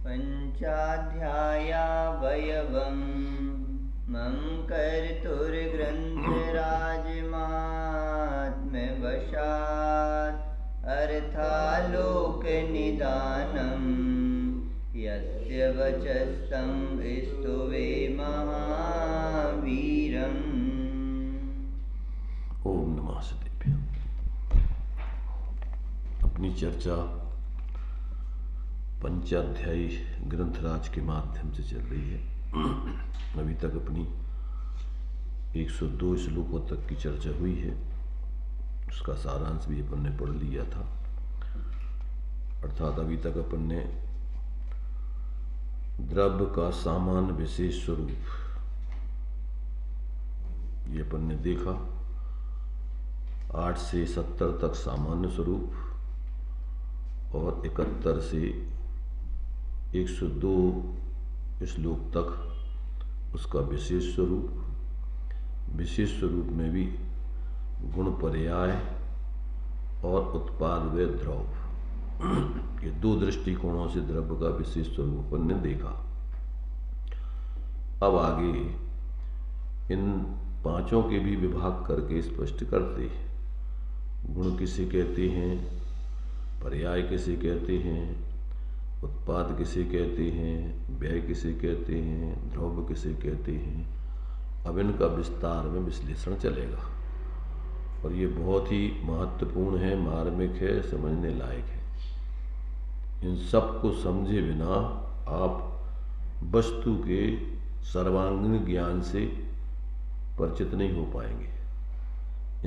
पञ्चाध्यायावयवं मम कर्तुर्ग्रन्थराजमात्म्यवशात् अर्थालोकनिदानं यस्य वचस्तं स्तुवे महावीरम्। ओम नमः सदेभ्य। अपनी चर्चा पंचाध्यायी ग्रंथराज के माध्यम से चल रही है। अभी तक अपनी 102 श्लोकों तक की चर्चा हुई है। उसका सारांश भी अपन ने पढ़ लिया था। अर्थात अभी तक अपन ने द्रव्य का सामान्य विशेष स्वरूप ये अपन ने देखा। 8 से 70 तक सामान्य स्वरूप और 71 से 102 श्लोक तक उसका विशेष स्वरूप। विशेष स्वरूप में भी गुण पर्याय और उत्पाद व द्रव्य, ये 2 दृष्टिकोणों से द्रव्य का विशेष स्वरूप अपन ने देखा। अब आगे इन 5 के भी विभाग करके स्पष्ट करते हैं। गुण किसे कहते हैं, पर्याय किसे कहते हैं, उत्पाद किसे कहते हैं, व्यय किसे कहते हैं, द्रव्य किसे कहते हैं। अब इनका विस्तार में विश्लेषण चलेगा और ये बहुत ही महत्वपूर्ण है, मार्मिक है, समझने लायक है। इन सब को समझे बिना आप वस्तु के सर्वांगीण ज्ञान से परिचित नहीं हो पाएंगे।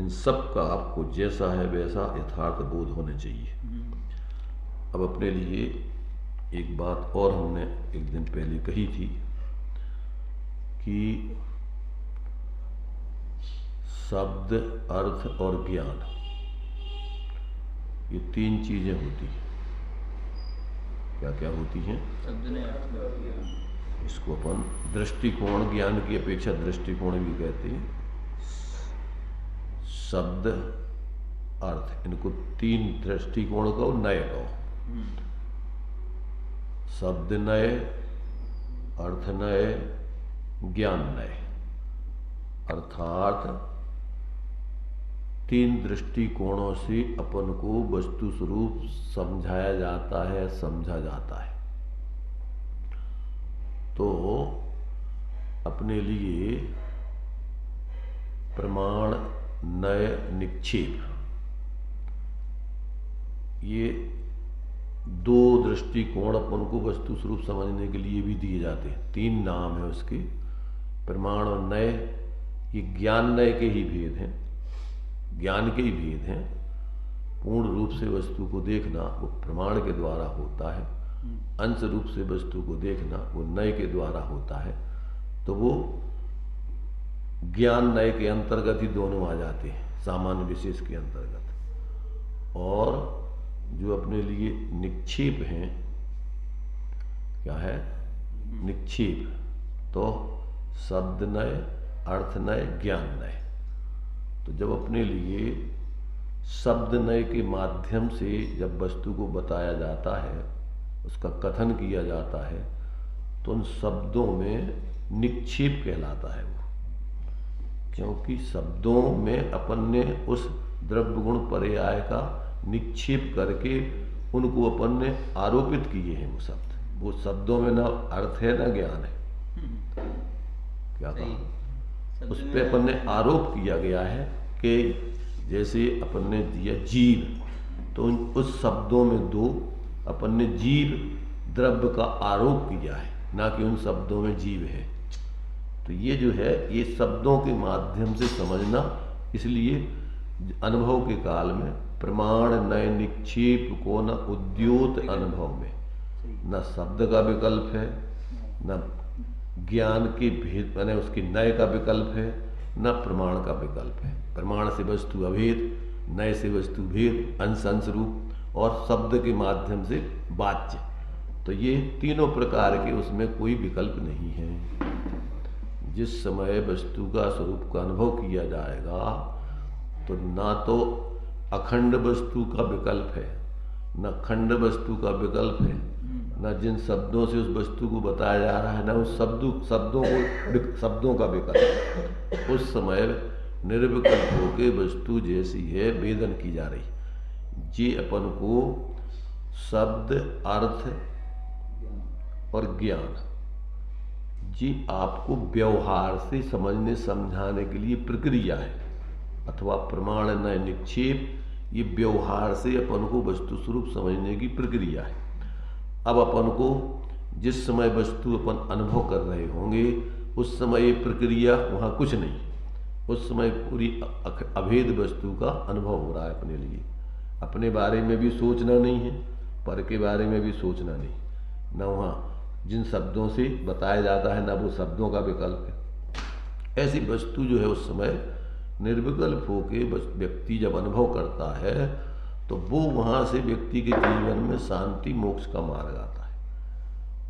इन सब का आपको जैसा है वैसा यथार्थ बोध होना चाहिए। अब अपने लिए एक बात और हमने एक दिन पहले कही थी कि शब्द, अर्थ और ज्ञान, ये 3 चीजें होती हैं। क्या क्या होती हैं? शब्द ने अर्थ और ज्ञान। इसको अपन दृष्टिकोण, ज्ञान की अपेक्षा दृष्टिकोण भी कहते हैं। शब्द, अर्थ, इनको 3 दृष्टिकोण कहो, नय कहो। शब्द नय, अर्थ नय, ज्ञान नय। अर्थात 3 दृष्टिकोणों से अपन को वस्तु स्वरूप समझाया जाता है, समझा जाता है। तो अपने लिए प्रमाण, नय, निक्षेप, ये 2 दृष्टिकोण अपन को वस्तु स्वरूप समझने के लिए भी दिए जाते हैं। 3 नाम है उसके, प्रमाण और नय। ये ज्ञान नय के ही भेद हैं, ज्ञान के ही भेद हैं। पूर्ण रूप से वस्तु को देखना वो प्रमाण के द्वारा होता है, अंश रूप से वस्तु को देखना वो नय के द्वारा होता है। तो वो ज्ञान नय के अंतर्गत ही दोनों आ जाते हैं, सामान्य विशेष के अंतर्गत। और जो अपने लिए निक्षेप हैं, क्या है? निक्षेप। तो शब्द नय, अर्थ नय, ज्ञान नय। तो जब अपने लिए शब्द नय के माध्यम से जब वस्तु को बताया जाता है, उसका कथन किया जाता है, तो उन शब्दों में निक्षेप कहलाता है वो। क्योंकि शब्दों में अपन ने उस द्रव्य गुण पर्याय का निक्षेप करके उनको अपन ने आरोपित किए हैं। वो शब्दों में ना अर्थ है ना ज्ञान है। क्या कहा? उस पे अपन ने आरोप किया गया है कि जैसे अपन ने दिया जीव, तो उस शब्दों में 2 अपन ने जीव द्रव्य का आरोप किया है, ना कि उन शब्दों में जीव है। तो ये जो है, ये शब्दों के माध्यम से समझना, इसलिए अनुभव के काल में प्रमाण नय निक्षेप को न उद्योत अनुभव में न शब्द का विकल्प है, न ज्ञान के भेद माने उसके नय का विकल्प है, न प्रमाण का विकल्प है। प्रमाण से वस्तु अभेद, नय से वस्तु भेद, अंश अंश रूप, और शब्द के माध्यम से वाच्य। तो ये तीनों प्रकार के उसमें कोई विकल्प नहीं है। जिस समय वस्तु का स्वरूप का अनुभव किया जाएगा तो ना तो अखंड वस्तु का विकल्प है, न खंड वस्तु का विकल्प है, न जिन शब्दों से उस वस्तु को बताया जा रहा है, न उस शब्दों का विकल्प। उस समय निर्विकल्प होकर वस्तु जैसी है वेदन की जा रही। ये अपन को शब्द, अर्थ और ज्ञान जी आपको व्यवहार से समझने समझाने के लिए प्रक्रिया है, अथवा प्रमाण न निक्षेप, ये व्यवहार से अपन को वस्तु स्वरूप समझने की प्रक्रिया है। अब अपन को जिस समय वस्तु अपन अनुभव कर रहे होंगे उस समय ये प्रक्रिया वहाँ कुछ नहीं, उस समय पूरी अभेद वस्तु का अनुभव हो रहा है अपने लिए। अपने बारे में भी सोचना नहीं है, पर के बारे में भी सोचना नहीं, न वहाँ जिन शब्दों से बताया जाता है न वो शब्दों का विकल्प है। ऐसी वस्तु जो है उस समय निर्विकल्प होकर व्यक्ति जब अनुभव करता है तो वो वहाँ से व्यक्ति के जीवन में शांति मोक्ष का मार्ग आता है।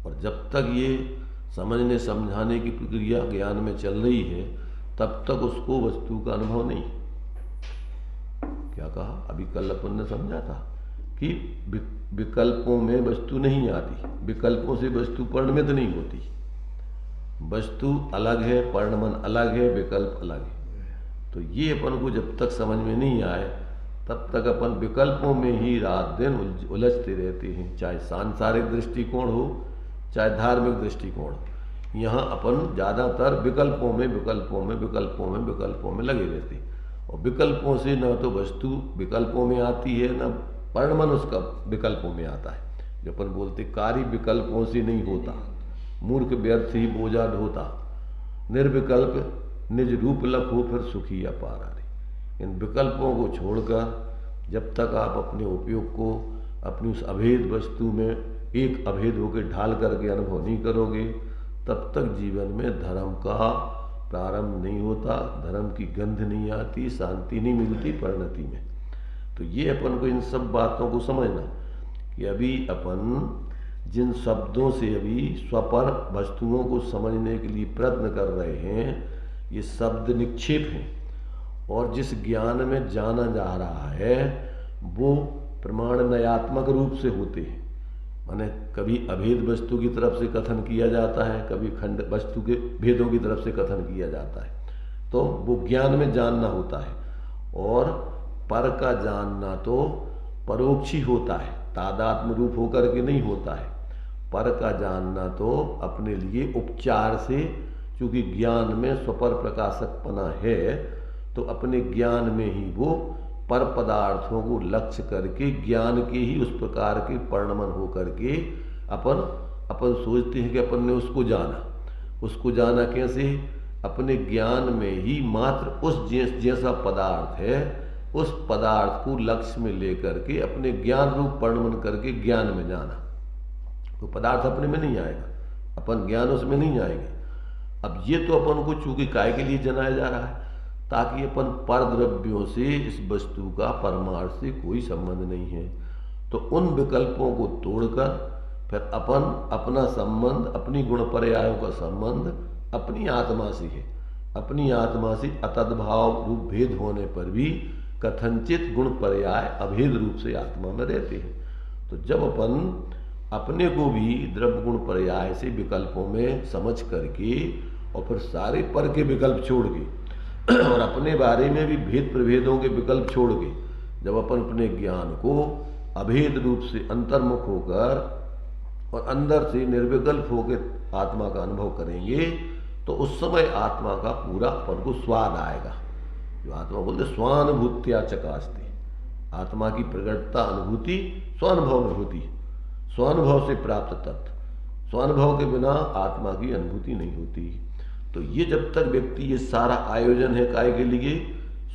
और जब तक ये समझने समझाने की प्रक्रिया ज्ञान में चल रही है तब तक उसको वस्तु का अनुभव नहीं। क्या कहा अभी कल अपन ने समझा था कि विकल्पों में वस्तु नहीं आती, विकल्पों से वस्तु परिणमित नहीं होती। वस्तु अलग है, परिणमन अलग है, विकल्प अलग है। तो ये अपन को जब तक समझ में नहीं आए तब तक अपन विकल्पों में ही रात दिन उलझते रहते हैं, चाहे सांसारिक दृष्टिकोण हो चाहे धार्मिक दृष्टिकोण हो। यहाँ अपन ज़्यादातर विकल्पों में लगे रहते हैं। और विकल्पों से न तो वस्तु विकल्पों में आती है, न परिणमन उसका विकल्पों में आता है। जो अपन बोलते कार्य विकल्पों से नहीं होता, मूर्ख व्यर्थ ही बोझा ढोता, निर्विकल्प निज रूप लख हो फिर सुखी अपार रे। इन विकल्पों को छोड़कर जब तक आप अपने उपयोग को अपनी उस अभेद वस्तु में एक अभेद होकर ढाल करके अनुभव नहीं करोगे तब तक जीवन में धर्म का प्रारंभ नहीं होता, धर्म की गंध नहीं आती, शांति नहीं मिलती परिणति में। तो ये अपन को इन सब बातों को समझना कि अभी अपन जिन शब्दों से अभी स्वपर वस्तुओं को समझने के लिए प्रयत्न कर रहे हैं ये शब्द निक्षेप हैं। और जिस ज्ञान में जाना जा रहा है वो प्रमाण नयात्मक रूप से होते हैं। माने कभी अभेद वस्तु की तरफ से कथन किया जाता है, कभी खंड वस्तु के भेदों की तरफ से कथन किया जाता है। तो वो ज्ञान में जानना होता है। और पर का जानना तो परोक्षी होता है, तादात्म्य रूप होकर के नहीं होता है। पर का जानना तो अपने लिए उपचार से, चूंकि ज्ञान में स्वपर प्रकाशकपना है तो अपने ज्ञान में ही वो पर पदार्थों को लक्ष्य करके ज्ञान के ही उस प्रकार के परिणमन हो करके अपन सोचते हैं कि अपन ने उसको जाना कैसे? अपने ज्ञान में ही मात्र उस जैसा पदार्थ है उस पदार्थ को लक्ष्य में लेकर के अपने ज्ञान रूप परिणमन करके ज्ञान में जाना। तो पदार्थ अपने में नहीं आएगा, अपन ज्ञान उसमें नहीं आएंगे। अब ये तो अपन को चूंकि काय के लिए जनाया जा रहा है ताकि अपन पर द्रव्यों से इस वस्तु का परमार्थ से कोई संबंध नहीं है। तो उन विकल्पों को तोड़कर फिर अपन अपना संबंध, अपनी गुण पर्यायों का संबंध अपनी आत्मा से है। अपनी आत्मा से अतद्भाव रूप भेद होने पर भी कथनचित गुण पर्याय अभेद रूप से आत्मा में रहते हैं। तो जब अपन अपने को भी द्रव्य गुण पर्याय से विकल्पों में समझ करके और फिर सारे पर के विकल्प छोड़ के और अपने बारे में भी भेद प्रभेदों के विकल्प छोड़ के जब अपन अपने ज्ञान को अभेद रूप से अंतर्मुख होकर और अंदर से निर्विकल्प होकर आत्मा का अनुभव करेंगे तो उस समय आत्मा का पूरा अपन को स्वाद आएगा। जो आत्मा बोलते स्वानुभूत्या चकास्ते, आत्मा की प्रकटता अनुभूति स्वानुभव में होती है। स्वानुभव से प्राप्त तत्व, स्वानुभव के बिना आत्मा की अनुभूति नहीं होती। तो ये जब तक व्यक्ति, ये सारा आयोजन है काय के लिए?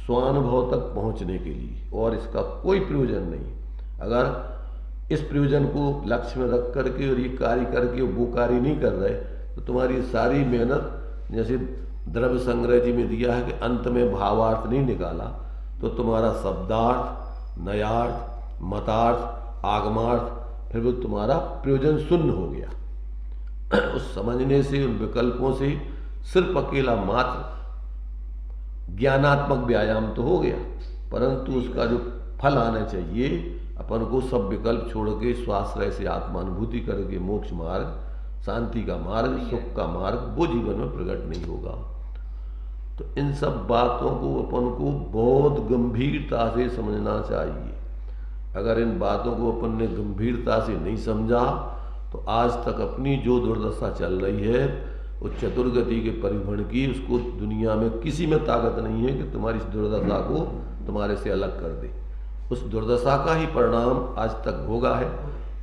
स्वानुभव तक पहुंचने के लिए, और इसका कोई प्रयोजन नहीं। अगर इस प्रयोजन को लक्ष्य में रख करके और ये कार्य करके वो कार्य नहीं कर रहे तो तुम्हारी सारी मेहनत, जैसे द्रव्य संग्रह जी में दिया है कि अंत में भावार्थ नहीं निकाला तो तुम्हारा शब्दार्थ, नयार्थ, मतार्थ, आगमार्थ, फिर वो तुम्हारा प्रयोजन शून्य हो गया। उस समझने से, उन विकल्पों से सिर्फ अकेला मात्र ज्ञानात्मक व्यायाम तो हो गया, परंतु उसका जो फल आना चाहिए अपन को सब विकल्प छोड़ के स्वाश्रय से आत्मानुभूति करके मोक्ष मार्ग, शांति का मार्ग, सुख का मार्ग वो जीवन में प्रकट नहीं होगा। तो इन सब बातों को अपन को बहुत गंभीरता से समझना चाहिए। अगर इन बातों को अपन ने गंभीरता से नहीं समझा तो आज तक अपनी जो दुर्दशा चल रही है उस चतुर्गति के परिभ्रमण की, उसको दुनिया में किसी में ताकत नहीं है कि तुम्हारी इस दुर्दशा को तुम्हारे से अलग कर दे। उस दुर्दशा का ही परिणाम आज तक भोगा है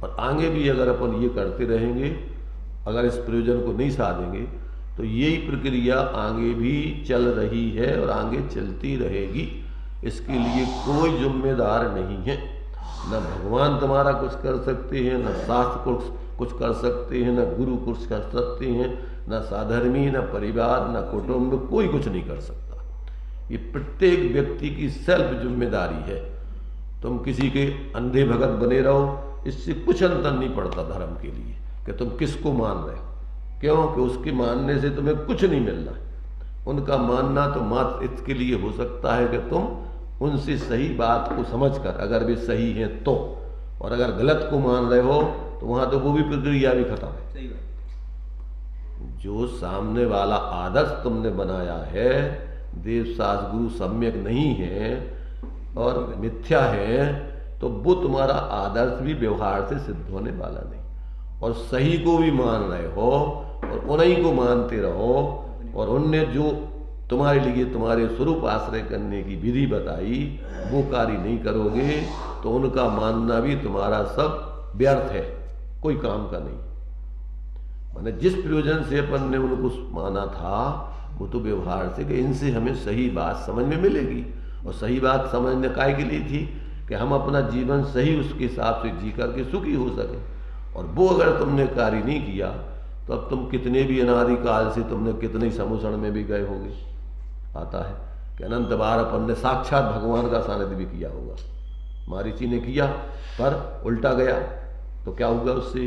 और आगे भी अगर अपन ये करते रहेंगे, अगर इस प्रयोजन को नहीं साधेंगे तो यही प्रक्रिया आगे भी चल रही है और आगे चलती रहेगी। इसके लिए कोई जिम्मेदार नहीं है। न भगवान तुम्हारा कुछ कर सकते हैं, न शास्त्र कुछ कर सकते हैं, न गुरु कुछ कर सकते हैं, न साधर्मी, न परिवार, न कुटुंब, कोई कुछ नहीं कर सकता। ये प्रत्येक व्यक्ति की सेल्फ जिम्मेदारी है। तुम किसी के अंधे भगत बने रहो, इससे कुछ अंतर नहीं पड़ता धर्म के लिए कि तुम किसको मान रहे हो। क्यों कि उसके मानने से तुम्हें कुछ नहीं मिलना है। उनका मानना तो मात्र इसके लिए हो सकता है कि तुम उनसे सही बात को समझकर, अगर वे सही हैं तो, और अगर गलत को मान रहे हो तो वहां तो वो भी प्रक्रिया भी खत्म है। सही बात। जो सामने वाला आदर्श तुमने बनाया है, देव शास्त्र गुरु सम्यक नहीं है और मिथ्या है, तो वो तुम्हारा आदर्श भी व्यवहार से सिद्ध होने वाला नहीं। और सही को भी मान रहे हो और उन्हीं को मानते रहो, और उनने जो तुम्हारे लिए तुम्हारे स्वरूप आश्रय करने की विधि बताई वो कार्य नहीं करोगे तो उनका मानना भी तुम्हारा सब व्यर्थ है, कोई काम का नहीं। माने जिस प्रयोजन से अपन ने उनको माना था वो तो व्यवहार से कि इनसे हमें सही बात समझ में मिलेगी, और सही बात समझने काय के लिए थी कि हम अपना जीवन सही उसके हिसाब से जी करके सुखी हो सके। और वो अगर तुमने कार्य नहीं किया तो अब तुम कितने भी अनादिकाल से तुमने कितने समूषण में भी गए होगे। आता है कि अनंत बार अपन ने साक्षात भगवान का सानिध्य भी किया होगा। मारीची ने किया पर उल्टा गया तो क्या हुआ उससे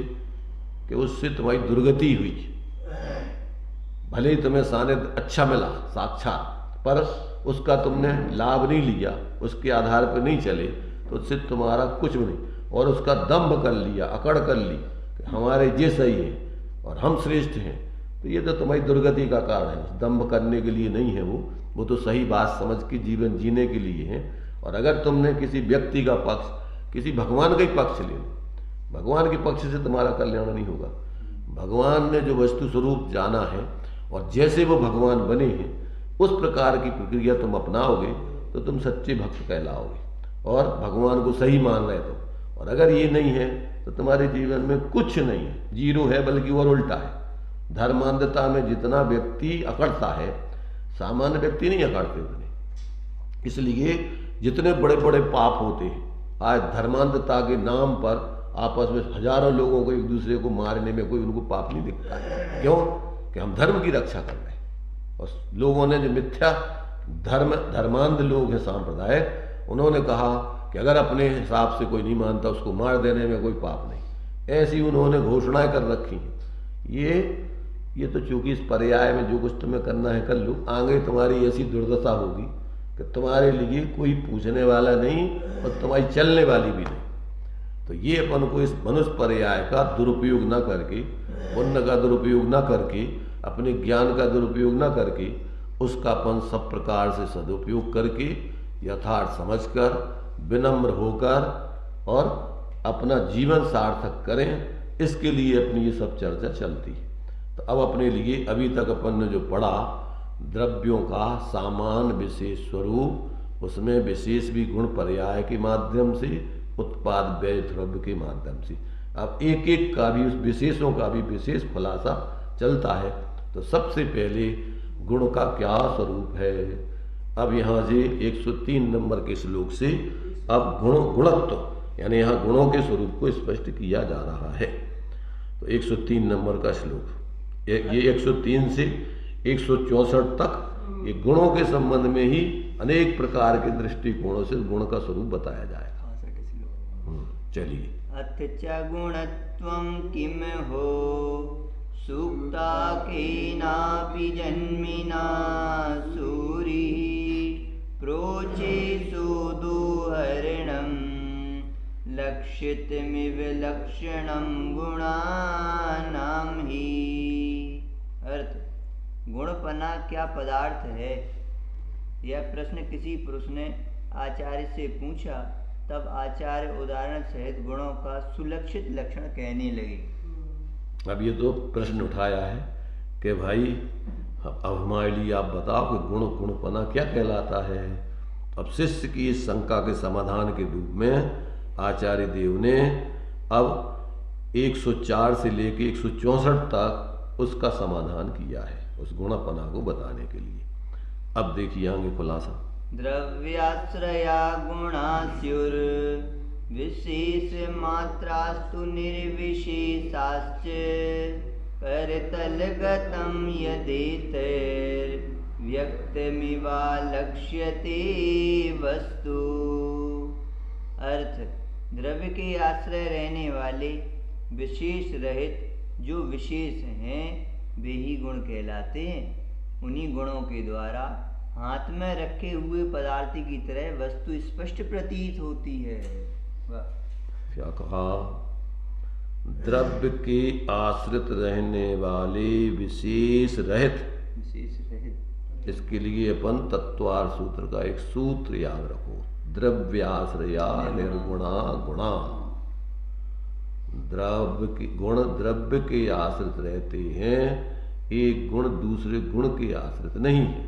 कि उससे तुम्हारी दुर्गति हुई। भले ही तुम्हें सानिध्य अच्छा मिला साक्षात, पर उसका तुमने लाभ नहीं लिया, उसके आधार पर नहीं चले, तो उससे तुम्हारा कुछ भी नहीं। और उसका दंभ कर लिया, अकड़ कर ली कि हमारे ये सही है और हम श्रेष्ठ हैं, तो ये तो तुम्हारी दुर्गति का कारण है। दंभ करने के लिए नहीं है वो तो सही बात समझ के जीवन जीने के लिए है। और अगर तुमने किसी व्यक्ति का पक्ष, किसी भगवान का ही पक्ष ले लो, भगवान के पक्ष से तुम्हारा कल्याण नहीं होगा। भगवान ने जो वस्तु स्वरूप जाना है और जैसे वो भगवान बने हैं उस प्रकार की प्रक्रिया तुम अपनाओगे तो तुम सच्चे भक्त कहलाओगे और भगवान को सही मान रहे तो। और अगर ये नहीं है तो तुम्हारे जीवन में कुछ नहीं है, जीरो है, बल्कि और उल्टा है। धर्मांधता में जितना व्यक्ति अकड़ता है, सामान्य व्यक्ति नहीं अकड़ते उतने। इसलिए जितने बड़े बड़े पाप होते हैं, आज धर्मांधता के नाम पर आपस में हजारों लोगों को एक दूसरे को मारने में कोई उनको पाप नहीं दिखता है। क्यों कि हम धर्म की रक्षा कर रहे हैं। और लोगों ने जो मिथ्या धर्मांध लोग हैं सांप्रदायिक, उन्होंने कहा कि अगर अपने हिसाब से कोई नहीं मानता उसको मार देने में कोई पाप नहीं। ऐसी उन्होंने घोषणाएं कर रखी हैं। ये तो चूंकि इस पर्याय में जो कुछ तुम्हें करना है कर लो, आगे तुम्हारी ऐसी दुर्दशा होगी कि तुम्हारे लिए कोई पूछने वाला नहीं और तुम्हारी चलने वाली भी नहीं। तो ये अपन को इस मनुष्य पर्याय का दुरुपयोग न करके, पुण्य का दुरुपयोग न करके, अपने ज्ञान का दुरुपयोग न करके, उसका अपन सब प्रकार से सदुपयोग करके यथार्थ समझकर, विनम्र होकर और अपना जीवन सार्थक करें। इसके लिए अपनी ये सब चर्चा चलती है। तो अब अपने लिए अभी तक अपन ने जो पढ़ा, द्रव्यों का सामान विशेष स्वरूप, उसमें विशेष भी गुण पर्याय के माध्यम से, उत्पाद व्यय द्रव्य के माध्यम से, अब एक एक का भी, उस विशेषों का भी विशेष खुलासा चलता है। तो सबसे पहले गुण का क्या स्वरूप है। अब यहाँ से 103 नंबर के श्लोक से अब गुणत्व यानी यहाँ गुणों के स्वरूप को स्पष्ट किया जा रहा है। तो 103 नंबर का श्लोक, ये 103 से 164 तक ये गुणों के संबंध में ही अनेक प्रकार के दृष्टिकोणों से गुण का स्वरूप बताया जाएगा। चलिए। अथ च गुणत्वं किम हो सुप्ता केनापि जन्मिना सूरिः प्रोचे सुदुहरणं लक्षितमिव लक्षणं गुणानां ही। अर्थ, गुणपना क्या पदार्थ है? यह प्रश्न किसी पुरुष ने आचार्य से पूछा। तब आचार्य उदाहरण सहित गुणों का सुलक्षित लक्षण कहने लगे। अब ये तो प्रश्न उठाया है कि भाई अब हमारे लिए आप बताओ कि गुणपना क्या कहलाता है। अब शिष्य की इस शंका के समाधान के रूप में आचार्य देव ने अब 104 से लेकर 164 तक उसका समाधान किया है, उस गुणपना को बताने के लिए। अब देखिए आगे खुलासा। द्रव्याश्रया गुणास्युर विशेष मात्रास्तु निर्विशेषाश्च परतलगतं यदेतैर् व्यक्तमिवा लक्ष्यते वस्तु। अर्थ, द्रव्य के आश्रय रहने वाले विशेष रहित जो विशेष हैं वे ही गुण कहलाते हैं। उन्हीं गुणों के द्वारा हाथ में रखे हुए पदार्थ की तरह वस्तु स्पष्ट प्रतीत होती है। क्या कहा? द्रव्य के आश्रित रहने वाले विशेष रहित। इसके लिए अपन तत्वार सूत्र का एक सूत्र याद रखो। द्रव्याश्रया निर्गुणा गुणा। द्रव्य के आश्रित रहते हैं, एक गुण दूसरे गुण के आश्रित नहीं है।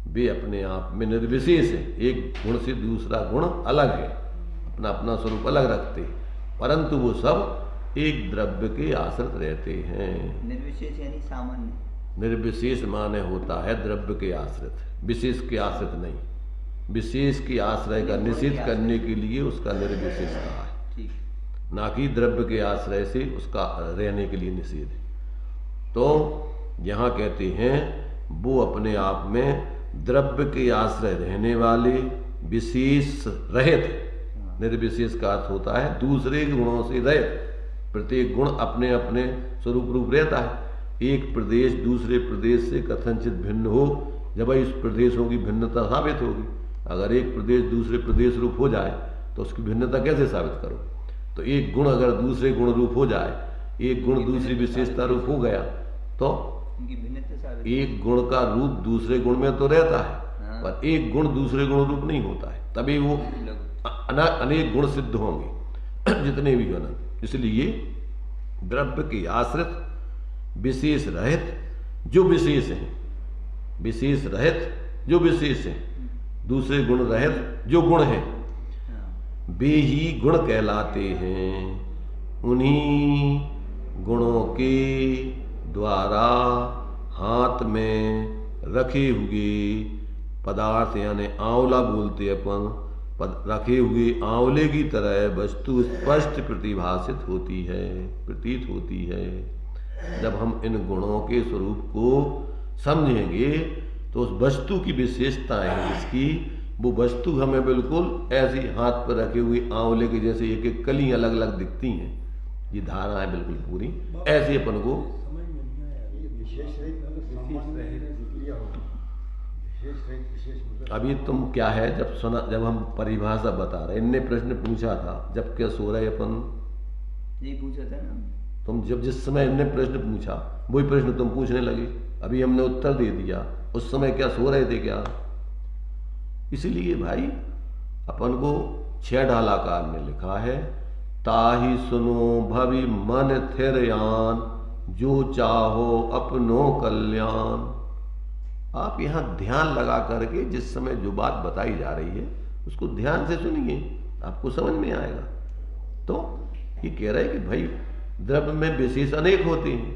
वे अपने आप में निर्विशेष है, एक गुण से दूसरा गुण अलग है, अपना अपना स्वरूप अलग रखते हैं, परंतु वो सब एक द्रव्य के आश्रित रहते हैं। निर्विशेष यानी सामान्य। निर्विशेष माने होता है द्रव्य के आश्रित, विशेष के आश्रित नहीं। विशेष के आश्रय का निषेध करने के लिए उसका निर्विशेष कहा है, ना कि द्रव्य के आश्रय से उसका रहने के लिए निषेध है। तो यहाँ कहते हैं वो अपने आप में द्रव्य के आश्रय रहने वाले विशेष रहित। निर्विशेष का अर्थ होता है दूसरे गुणों से रहित। प्रत्येक गुण अपने अपने स्वरूप रूप रहता है। एक प्रदेश दूसरे प्रदेश से कथनचित भिन्न हो, जब इस प्रदेशों की भिन्नता साबित होगी। अगर एक प्रदेश दूसरे प्रदेश रूप हो जाए तो उसकी भिन्नता कैसे साबित करो? तो एक गुण अगर दूसरे गुण रूप हो जाए, एक गुण दूसरी विशेषता रूप हो गया, तो एक गुण का रूप दूसरे गुण में तो रहता है, पर एक गुण दूसरे गुण रूप नहीं होता है, तभी वो अनेक गुण सिद्ध होंगे जितने भी गुण। इसलिए द्रव्य के आश्रित विशेष रहित जो विशेष हैं, विशेष रहित जो विशेष हैं, दूसरे गुण रहित जो गुण हैं, वे ही गुण कहलाते हैं। उन्हीं गुणों के द्वारा हाथ में रखे हुए पदार्थ, यानी आंवला बोलते अपन, रखे हुए आंवले की तरह वस्तु स्पष्ट प्रतिभासित होती है, प्रतीत होती है। जब हम इन गुणों के स्वरूप को समझेंगे तो उस वस्तु की विशेषताएं हैं जिसकी, वो वस्तु हमें बिल्कुल ऐसी हाथ पर रखे हुए आंवले के जैसे एक एक कली अलग अलग दिखती हैं, ये धाराएं बिल्कुल पूरी ऐसे अपन को। अभी तुम क्या है, जब हम परिभाषा बता रहे, इनने प्रश्न पूछा था जब क्या सो रहे अपन, यही पूछा था ना तुम, जब जिस समय इनने प्रश्न पूछा वही प्रश्न तुम पूछने लगे। अभी हमने उत्तर दे दिया, उस समय क्या सो रहे थे क्या? इसीलिए भाई अपन को 6 ढालाकार में लिखा है, ताहि सुनो भवि मन थिरयान, जो चाहो अपनो कल्याण। आप यहाँ ध्यान लगा करके जिस समय जो बात बताई जा रही है उसको ध्यान से सुनिए, आपको समझ में आएगा। तो ये कह रहे हैं कि भाई द्रव्य में विशेष अनेक होते हैं,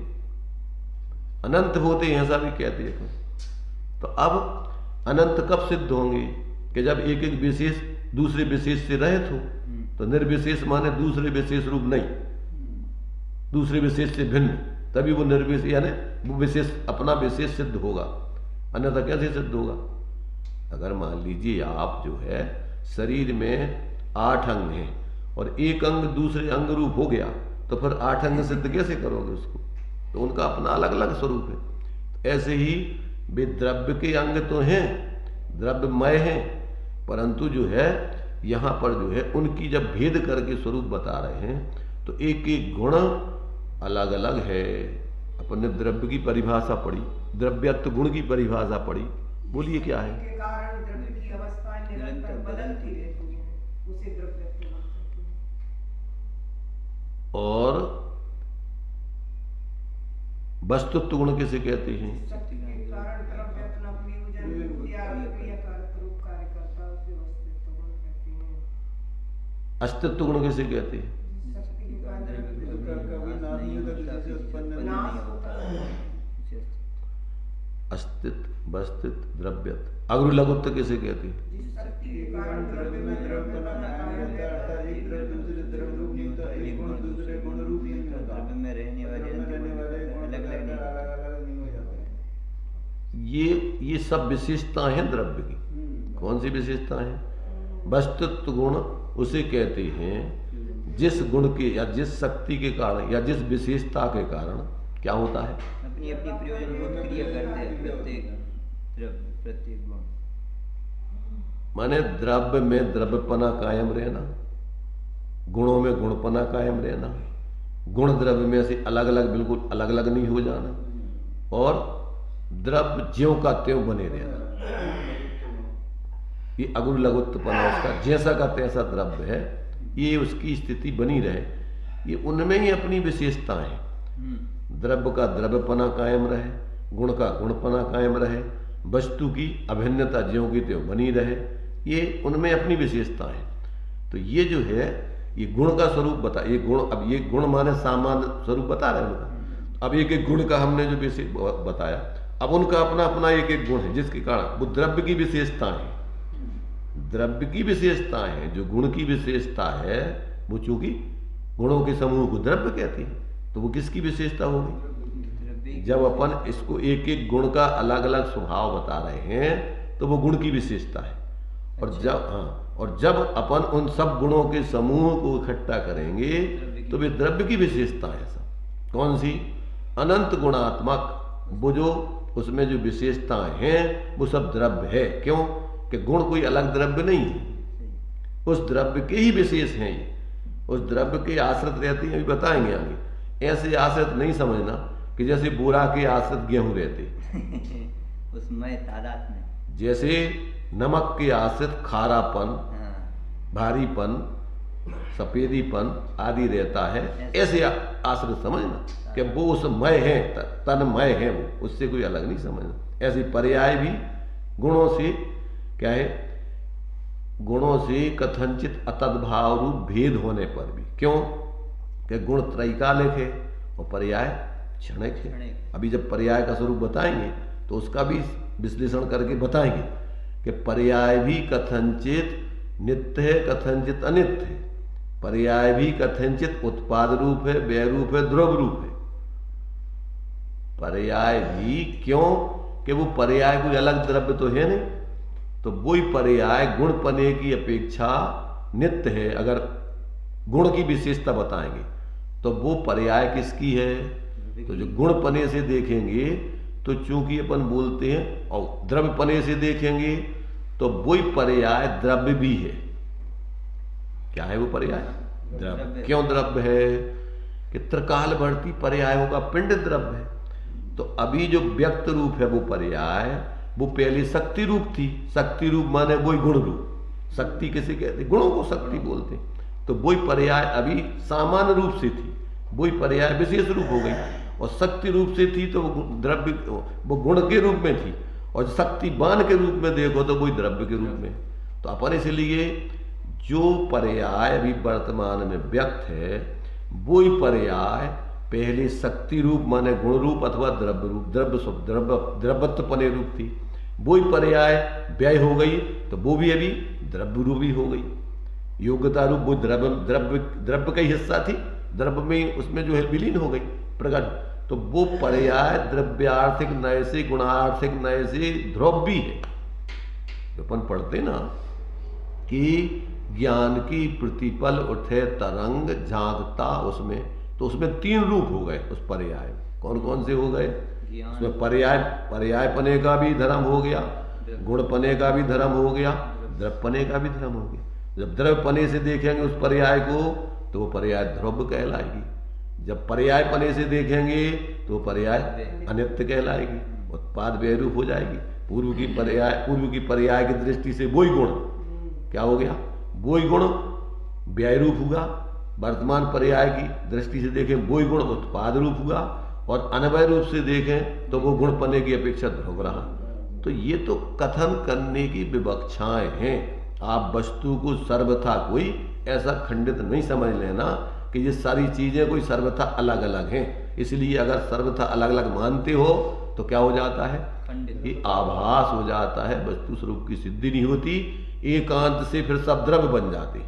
अनंत होते हैं, ऐसा भी कहते हैं। तो अब अनंत कब सिद्ध होंगे? कि जब एक एक विशेष दूसरे विशेष से रहित हो। तो निर्विशेष माने दूसरे विशेष रूप नहीं, दूसरे विशेष से भिन्न, तभी वो निर्विशेष यानी वो विशेष अपना विशेष सिद्ध होगा, अन्यथा कैसे सिद्ध होगा? अगर मान लीजिए आप जो है शरीर में 8 अंग हैं और एक अंग दूसरे अंग रूप हो गया, तो फिर 8 अंग सिद्ध कैसे करोगे उसको? तो उनका अपना अलग अलग स्वरूप है। ऐसे ही वे द्रव्य के अंग तो हैं, द्रव्यमय हैं, परंतु जो है यहाँ पर जो है उनकी जब भेद करके स्वरूप बता रहे हैं तो एक एक गुण अलग अलग है। अपन ने द्रव्य की परिभाषा पढ़ी, द्रव्यत्व गुण की परिभाषा पढ़ी, बोलिए क्या है? के कारण द्रव्य की अवस्था निरंतर बदलती रहती है, उसे द्रव्यत्व कहते हैं। और वस्तुत्व गुण किसे कहते हैं? शक्ति के कारण द्रव्यत्व अपनी वजन क्रिया कारक रूप कार्य करता है, उसे वस्तुत्व गुण कहते हैं। अस्तित्व गुण किसे कहते हैं? शक्ति के कारण नाश होता है। अस्तित्व, वस्तुत्व, द्रव्यत्व। अग्र लघुत्व किसे कहते हैं? जिस शक्ति के कारण द्रव्य में द्रव्य बना है, एक द्रव्य दूसरे द्रव्य रूप नहीं होता, एक गुण दूसरे गुण रूप नहीं होता, द्रव्य में रहने वाले अलग अलग नहीं हो जाते। ये सब विशेषताएं हैं द्रव्य की। कौन सी विशेषताएं हैं? वस्तुत्व गुण उसे कहते हैं जिस गुण के या जिस शक्ति के कारण या जिस विशेषता के कारण क्या होता है, अपनी अपनी प्रयोजनभूत क्रिया करते हैं प्रत्येक द्रव्य, प्रत्येक गुण। माने द्रव्य में द्रव्यपना कायम रहना, गुणों में गुणपना कायम रहना, गुण द्रव्य में से अलग अलग बिल्कुल अलग अलग नहीं हो जाना, और द्रव्य ज्यों का त्यों बने रहना। ये अगुण लघुत्वपना उसका, जैसा का तैसा द्रव्य है, ये उसकी स्थिति बनी रहे। ये उनमें ही अपनी विशेषताएं हैं। द्रव्य का द्रव्यपना कायम रहे, गुण का गुणपना कायम रहे, वस्तु की अभिन्नता ज्यों की त्यों बनी रहे, ये उनमें अपनी विशेषताएं हैं। तो ये जो है ये गुण का स्वरूप बता, ये गुण, अब ये गुण माने सामान्य स्वरूप बता रहे हैं उनका। अब एक एक गुण का हमने जो विशेष बताया, अब उनका अपना अपना एक एक गुण है जिसके कारण वो द्रव्य की विशेषताएं हैं। द्रव्य की विशेषताएं हैं, जो गुण की विशेषता है वो चूंकि गुणों के समूह को द्रव्य कहते हैं, तो वो किसकी विशेषता होगी? जब अपन इसको एक एक गुण का अलग अलग स्वभाव बता रहे हैं तो वो गुण की विशेषता है। और जब अपन उन सब गुणों के समूह को इकट्ठा करेंगे तो वे द्रव्य की विशेषता है। सब कौन सी? अनंत गुणात्मक, वो जो उसमें जो विशेषताएं हैं वो सब द्रव्य है। क्यों कि गुण कोई अलग द्रव्य नहीं है, उस द्रव्य के ही विशेष हैं ये, उस द्रव्य के आश्रित रहते हैं। अभी बताएंगे आगे। ऐसे आश्रित नहीं समझना कि जैसे बोरा के आश्रित गेहूं रहते उसमें तादाद में, जैसे नमक के आश्रित खारापन, भारीपन, सफेदीपन आदि रहता है, ऐसे आश्रित समझना कि वो उस मय है, तन्मय है, वो उससे कोई अलग नहीं समझना। ऐसे पर्याय भी गुणों से क्या है, गुणों से कथनचित अतद्भाव रूप भेद होने पर भी। क्यों कि गुण त्रैकालिक है और पर्याय क्षणिक है। अभी जब पर्याय का स्वरूप बताएंगे तो उसका भी विश्लेषण करके बताएंगे कि पर्याय भी कथनचित नित्य है, कथनचित अनित्य है। पर्याय भी कथनचित उत्पाद रूप है, व्यय रूप है, द्रव्य रूप है। पर्याय भी क्यों कि वो पर्याय कोई अलग द्रव्य तो है नहीं, तो वही पर्याय गुणपने की अपेक्षा नित्य है। अगर गुण की विशेषता बताएंगे तो वो पर्याय किसकी है? तो जो गुणपने से देखेंगे तो चूंकि अपन बोलते हैं, और द्रव्यपने से देखेंगे तो वही पर्याय द्रव्य भी है। क्या है वो पर्याय? द्रव्य। क्यों द्रव्य है? कि त्रिकाल बढ़ती पर्यायों का पिंड द्रव्य है। तो अभी जो व्यक्त रूप है वो पर्याय, वो पहले शक्ति रूप थी। शक्ति रूप माने वही गुण रूप। शक्ति किसे कहते? गुणों को शक्ति बोलते हैं। तो वही पर्याय अभी सामान्य रूप से थी, वही पर्याय विशेष रूप हो गई। और शक्ति रूप से थी तो वो द्रव्य, वो गुण के रूप में थी, और शक्तिवान के रूप में देखो तो वही द्रव्य के रूप में। तो अपन इसलिए जो पर्याय अभी वर्तमान में व्यक्त है वही पर्याय पहले शक्ति रूप माने गुण रूप अथवा द्रव्य रूप, द्रव्यत्वपने रूप थी। वही पर्याय व्यय हो गई तो वो भी अभी द्रव्य रूप ही हो गई। योग्यता रूप वो द्रव्य का ही हिस्सा थी, द्रव्य में उसमें जो है विलीन हो गई, प्रकट। तो वो पर्याय द्रव्यार्थिक नय से गुणार्थिक नय से ध्रुव भी है। अपन पढ़ते ना कि ज्ञान की प्रतिपल उठे तरंग झांकता उसमें, तो उसमें तीन रूप हो गए उस पर्याय। कौन कौन से हो गए? उसमें पर्यायपने का भी धर्म हो गया, गुणपने का भी धर्म हो गया, द्रव्यपने का भी धर्म हो गया। जब द्रव्यपने से देखेंगे उस पर्याय को तो वो पर्याय ध्रुव कहलाएगी, जब पर्याय पने से देखेंगे तो पर्याय अनित्य कहलाएगी, उत्पाद व्यरूप हो जाएगी। पूर्व की पर्याय की दृष्टि से वही गुण क्या हो गया, वही गुण व्यरूप हुआ। वर्तमान पर्याय की दृष्टि से देखें वही गुण उत्पाद रूप हुआ, और अनवय रूप से देखें तो वो गुण पने की अपेक्षा ध्रुव रहा। तो ये तो कथन करने की विवक्षाएं हैं। आप वस्तु को सर्वथा कोई ऐसा खंडित नहीं समझ लेना कि ये सारी चीजें कोई सर्वथा अलग अलग हैं। इसलिए अगर सर्वथा अलग अलग मानते हो तो क्या हो जाता है, ये आभास हो जाता है, वस्तु स्वरूप की सिद्धि नहीं होती। एकांत से फिर सब द्रव्य बन जाते,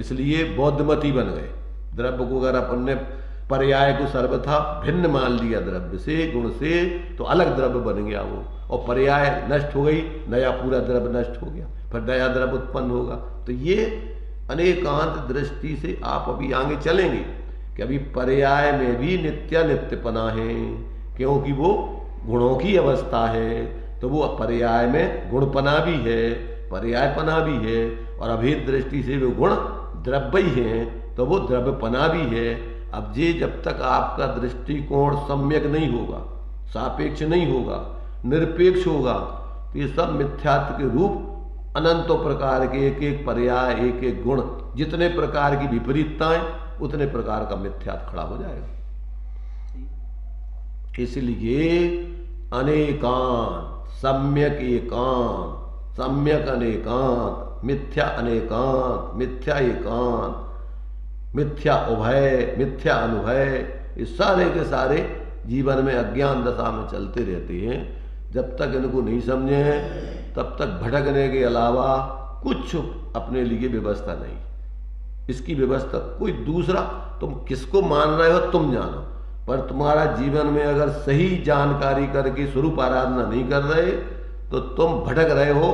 इसलिए बौद्धमती बन गए। द्रव्य को अगर अपन ने पर्याय को सर्वथा भिन्न मान लिया द्रव्य से, गुण से, तो अलग द्रव्य बन गया वो, और पर्याय नष्ट हो गई, नया पूरा द्रव्य नष्ट हो गया, फिर नया द्रव्य उत्पन्न होगा। तो ये अनेकांत दृष्टि से आप अभी आगे चलेंगे कि अभी पर्याय में भी नित्यानित्यपना है, क्योंकि वो गुणों की अवस्था है। तो वो पर्याय में गुणपना भी है, पर्यायपना भी है, और अभेद दृष्टि से वो गुण द्रव्य ही है, तो वो द्रव्यपना भी है। अब ये जब तक आपका दृष्टिकोण सम्यक नहीं होगा, सापेक्ष नहीं होगा, निरपेक्ष होगा, तो ये सब मिथ्यात्व के रूप अनंतों प्रकार के एक एक पर्याय, एक एक गुण, जितने प्रकार की विपरीतताएं उतने प्रकार का मिथ्यात्व खड़ा हो जाएगा। इसलिए अनेकांत, सम्यक एकांत, सम्यक अनेकांत, मिथ्या अनेकांत, मिथ्या एकांत, मिथ्या उभय, मिथ्या अनुभय, ये सारे के सारे जीवन में अज्ञान दशा में चलते रहते हैं। जब तक इनको नहीं समझे तब तक भटकने के अलावा कुछ अपने लिए व्यवस्था नहीं। इसकी व्यवस्था कोई दूसरा, तुम किसको मान रहे हो तुम जानो, पर तुम्हारा जीवन में अगर सही जानकारी करके स्वरूप आराधना नहीं कर रहे तो तुम भटक रहे हो।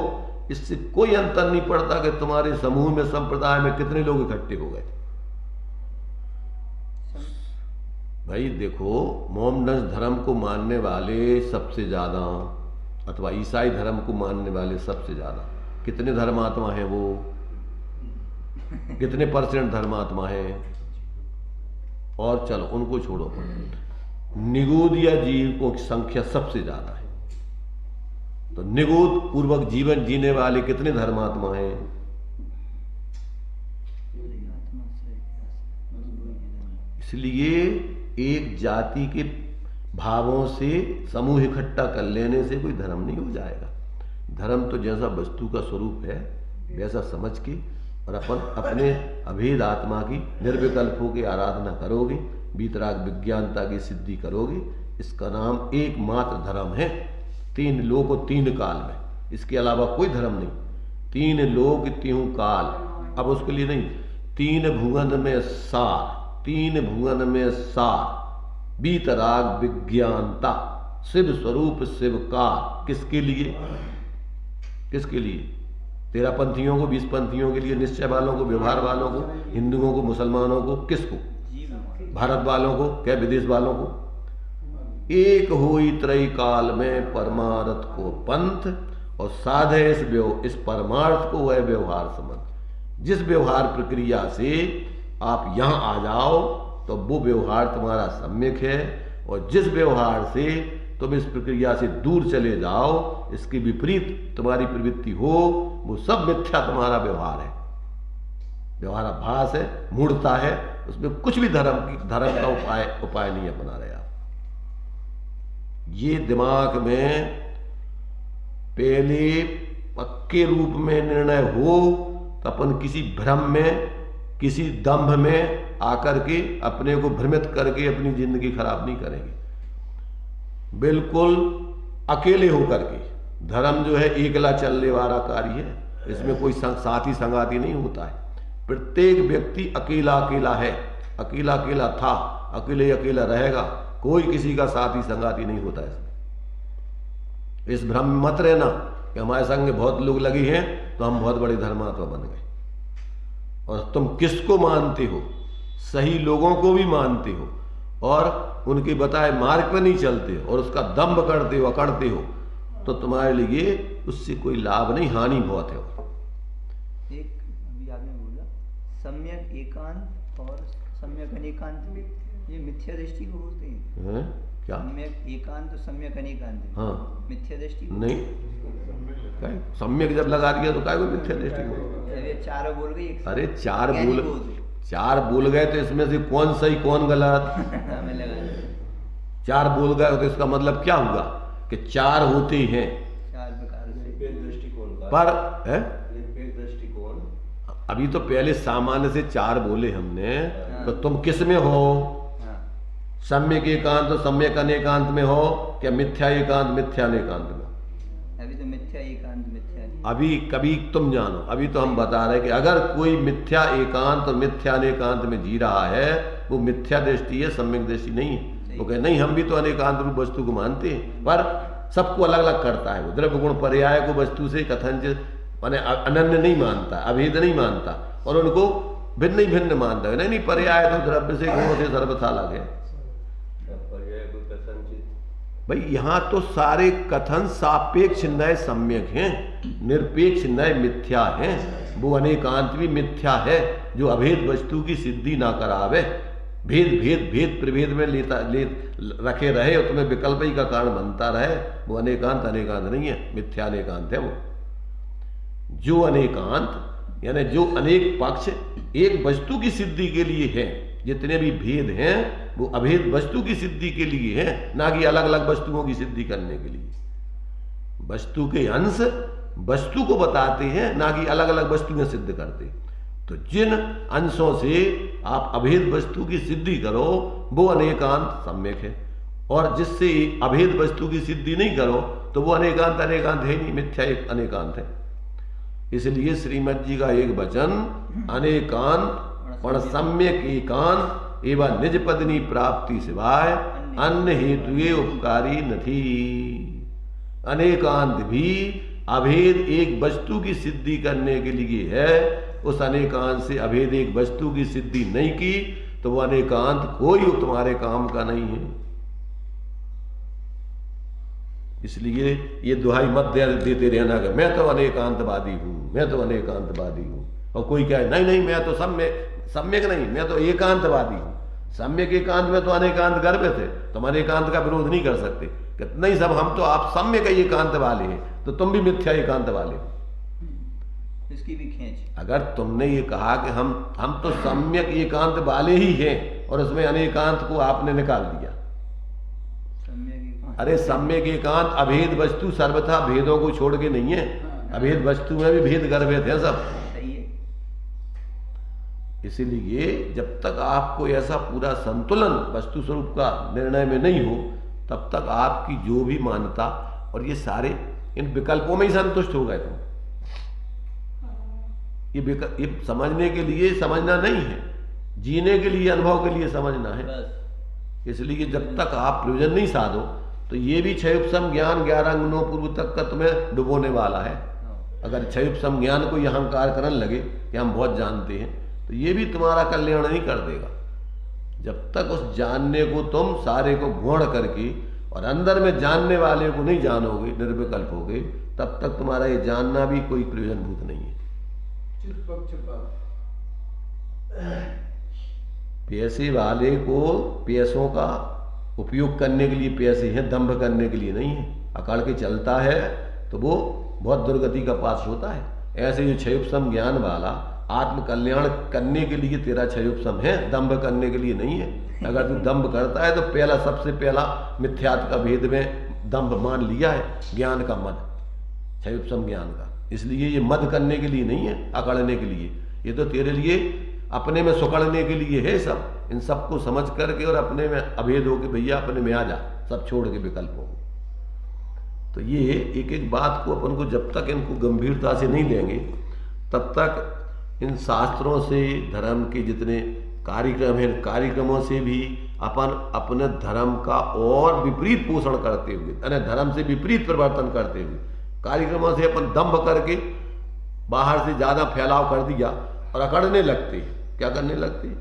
इससे कोई अंतर नहीं पड़ता कि तुम्हारे समूह में, संप्रदाय में कितने लोग इकट्ठे हो गए। भाई देखो, मोहम्मदन धर्म को मानने वाले सबसे ज्यादा, अथवा ईसाई धर्म को मानने वाले सबसे ज्यादा, कितने धर्मात्मा हैं वो, कितने % धर्मात्मा हैं? और चलो उनको छोड़ो, निगूढ़ या जीवों की संख्या सबसे ज्यादा है। तो निगूढ़ पूर्वक जीवन जीने वाले कितने धर्मात्मा हैं? इसलिए एक जाति के भावों से समूह इकट्ठा कर लेने से कोई धर्म नहीं हो जाएगा। धर्म तो जैसा वस्तु का स्वरूप है वैसा समझ के, और अपन अपने अभेद आत्मा की निर्विकल्प होकर आराधना करोगे, वीतराग विज्ञानता की सिद्धि करोगे, इसका नाम एकमात्र धर्म है। 3 लोक और 3 काल में, इसके अलावा कोई धर्म नहीं। 3 लोक 3 काल, अब उसके लिए नहीं, 3 भुवन में सार, 3 भुवन में सार, वीतराग विज्ञानता, शिव स्वरूप शिवकार। किसके लिए? किसके लिए? 13 पंथियों को, 20 पंथियों के लिए, निश्चय वालों को, व्यवहार वालों को, हिंदुओं को, मुसलमानों को, किसको? भारत वालों को, क्या विदेश वालों को? एक होई त्रय काल में परमार्थ को पंथ, और साधे इस परमार्थ को वह व्यवहार संबंध। जिस व्यवहार प्रक्रिया से आप यहां आ जाओ तो वो व्यवहार तुम्हारा सम्यक है, और जिस व्यवहार से तुम इस प्रक्रिया से दूर चले जाओ, इसके विपरीत तुम्हारी प्रवृत्ति हो, वो सब मिथ्या तुम्हारा व्यवहार है, व्यवहाराभास है, मूढ़ता है। उसमें कुछ भी धर्म का उपाय नहीं अपना रहे आप। ये दिमाग में पहले पक्के रूप में निर्णय हो तो अपन किसी भ्रम में, किसी दंभ में आकर के अपने को भ्रमित करके अपनी जिंदगी खराब नहीं करेंगे। बिल्कुल अकेले होकर के, धर्म जो है एकला चलने वाला कार्य है, इसमें कोई साथी संगाती नहीं होता है। प्रत्येक व्यक्ति अकेला अकेला है, अकेला अकेला था, अकेले अकेला रहेगा, कोई किसी का साथी संगाती नहीं होता है। इस भ्रम में मत रहना कि हमारे संग में बहुत लोग लगे हैं तो हम बहुत बड़े धर्मात्मा बन गए। और तुम किसको मानते हो? सही लोगों को भी मानते हो और उनके बताए मार्ग पर नहीं चलते हो और उसका दंभ करते हो, अकड़ते हो, तो तुम्हारे लिए उससे कोई लाभ नहीं, हानि बहुत है। एक अभी अभी आपने बोला सम्यक एकांत और सम्यक अनेकांत, ये मिथ्या दृष्टि को बोलते हैं। हैं? क्या? सम्यक एकांत तो सम्यक अनेकांत है। हाँ। मिथ्या दृष्टि नहीं, क्या सम्यक जब लगा दिया तो काय को मिथ्या दृष्टि को? ये चारों बोल गई अरे चार बोल गए तो इसमें से कौन सही कौन गलत? हमें लगा चार बोल गए तो इसका मतलब क्या हुआ कि चार होते हैं चार प्रकार से। निरपेक्ष दृष्टिकोण का पर है? निरपेक्ष दृष्टिकोण। अभी तो पहले सामान्य से चार बोले हमने, तो तुम किस में हो? हाँ। सम्यक एकांत तो सम्यक अनेकांत में हो, क्या मिथ्या एकांत मिथ्या अनेकांत में? अभी तो मिथ्या एकांत मिथ्या। अभी कभी तुम जानो, अभी तो हम बता रहे कि अगर कोई मिथ्या एकांत और मिथ्या अनेकांत में जी रहा है वो मिथ्या दृष्टि है, सम्यक दृष्टि नहीं है। वो कहे नहीं हम भी तो अनेकांत रूप वस्तु को मानते हैं, पर सबको अलग अलग करता है। वो द्रव्य गुण पर्याय को वस्तु से कथनचित माने अनन्य नहीं मानता, अभेद नहीं मानता, और उनको भिन्न ही भिन्न मानता है। नहीं पर्याय तो द्रव्य से गुणों से सर्वथा अलग है। पर्याय को कथनचित भाई यहाँ तो सारे कथन सापेक्ष नय सम्यक हैं, निरपेक्ष नय मिथ्या हैं। वो अनेकांत भी मिथ्या है जो अभेद वस्तु की सिद्धि ना करावे, भेद भेद भेद प्रभेद में रखे रहे और तुम्हें विकल्प ही का कारण बनता रहे। वो अनेकांत अनेकांत नहीं है, मिथ्या अनेकांत है। वो जो अनेकांत यानी जो अनेक पक्ष एक वस्तु की सिद्धि के लिए है, जितने भी भेद हैं वो अभेद वस्तु की सिद्धि के लिए है, ना कि अलग अलग वस्तुओं की सिद्धि करने के लिए। वस्तु के अंश वस्तु को बताते हैं, ना कि अलग अलग वस्तुएं सिद्ध करते। तो जिन अंशों से आप अभेद वस्तु की सिद्धि करो वो अनेकांत सम्यक है, और जिससे अभेद वस्तु की सिद्धि नहीं करो तो वो अनेकांत अनेकांत है नहीं, मिथ्या एक अनेकांत है। इसलिए श्रीमद जी का एक वचन अनेकांत पण सम्यक एकांत एवं निज पत्नी प्राप्ति सिवाय अन्य हेतुए उपकारी नहीं। अनेकांत भी अभेद एक वस्तु की सिद्धि करने के लिए है, उस अनेकांत से अभेद एक वस्तु की सिद्धि नहीं की तो वो अनेकांत कोई तुम्हारे काम का नहीं है। इसलिए ये दुहाई मत देते रहना कि मैं तो अनेकांतवादी हूं, मैं तो अनेकांतवादी हूं, और कोई कहे नहीं नहीं मैं तो सम्यक नहीं, मैं तो एकांतवादी हूं। सम्यक एकांत में तो अनेकांत गर्भ थे, तुम अनेकांत का विरोध नहीं कर सकते कि नहीं सब हम तो आप सम्यक एकांत वाले हैं, तो तुम भी मिथ्या एकांत वाले हो। इसकी भी खींच। अगर तुमने ये कहा कि हम तो सम्यक एकांत वाले ही हैं और उसमें अनेकांत को आपने निकाल दिया। अरे सम्यक एकांत अभेद वस्तु सर्वथा भेदों को छोड़ के नहीं है, अभेद वस्तु में भी भेद गर्भित है सब। इसीलिए जब तक आपको ऐसा पूरा संतुलन वस्तु स्वरूप का निर्णय में नहीं हो तब तक आपकी जो भी मान्यता और ये सारे इन विकल्पों में ही संतुष्ट हो गए तुम। ये समझने के लिए समझना नहीं है, जीने के लिए अनुभव के लिए समझना है। इसलिए जब तक आप प्रयोजन नहीं साधो तो ये भी क्षयोपम ज्ञान 11 अंगनों पूर्व तक का तुम्हें डुबोने वाला है। अगर क्षयोपम ज्ञान को यह अहंकार करने लगे कि हम बहुत जानते हैं तो ये भी तुम्हारा कल्याण नहीं कर देगा। जब तक उस जानने को तुम सारे को गुण करके और अंदर में जानने वाले को नहीं जानोगे, निर्विकल्प होगे, तब तक तुम्हारा ये जानना भी कोई प्रयोजनभूत नहीं है। पैसे वाले को पैसों का उपयोग करने के लिए पैसे हैं, दंभ करने के लिए नहीं है। अकड़ के चलता है तो वो बहुत दुर्गति का पास होता है। ऐसे जो क्षयोपम ज्ञान वाला आत्म कल्याण करने के लिए तेरा क्षयोपम है, दंभ करने के लिए नहीं है। अगर तू दंभ करता है तो पहला सबसे पहला मिथ्यात्व का भेद में दंभ मान लिया है, ज्ञान का मद, क्षयोपम ज्ञान का। इसलिए ये मद करने के लिए नहीं है, अकड़ने के लिए। ये तो तेरे लिए अपने में सुकड़ने के लिए है सब। इन सबको समझ करके और अपने में अभेद हो के भैया अपने में आ जा, सब छोड़ के विकल्पों को। तो ये एक एक बात को अपन को जब तक इनको गंभीरता से नहीं लेंगे तब तक इन शास्त्रों से धर्म के जितने कार्यक्रम हैं, कार्यक्रमों से भी अपन अपने धर्म का और विपरीत पोषण करते हुए, यानी धर्म से विपरीत परिवर्तन करते हुए, कार्यक्रमों से अपन दंभ करके बाहर से ज्यादा फैलाव कर दिया और अकड़ने लगते हैं। क्या करने लगते हैं?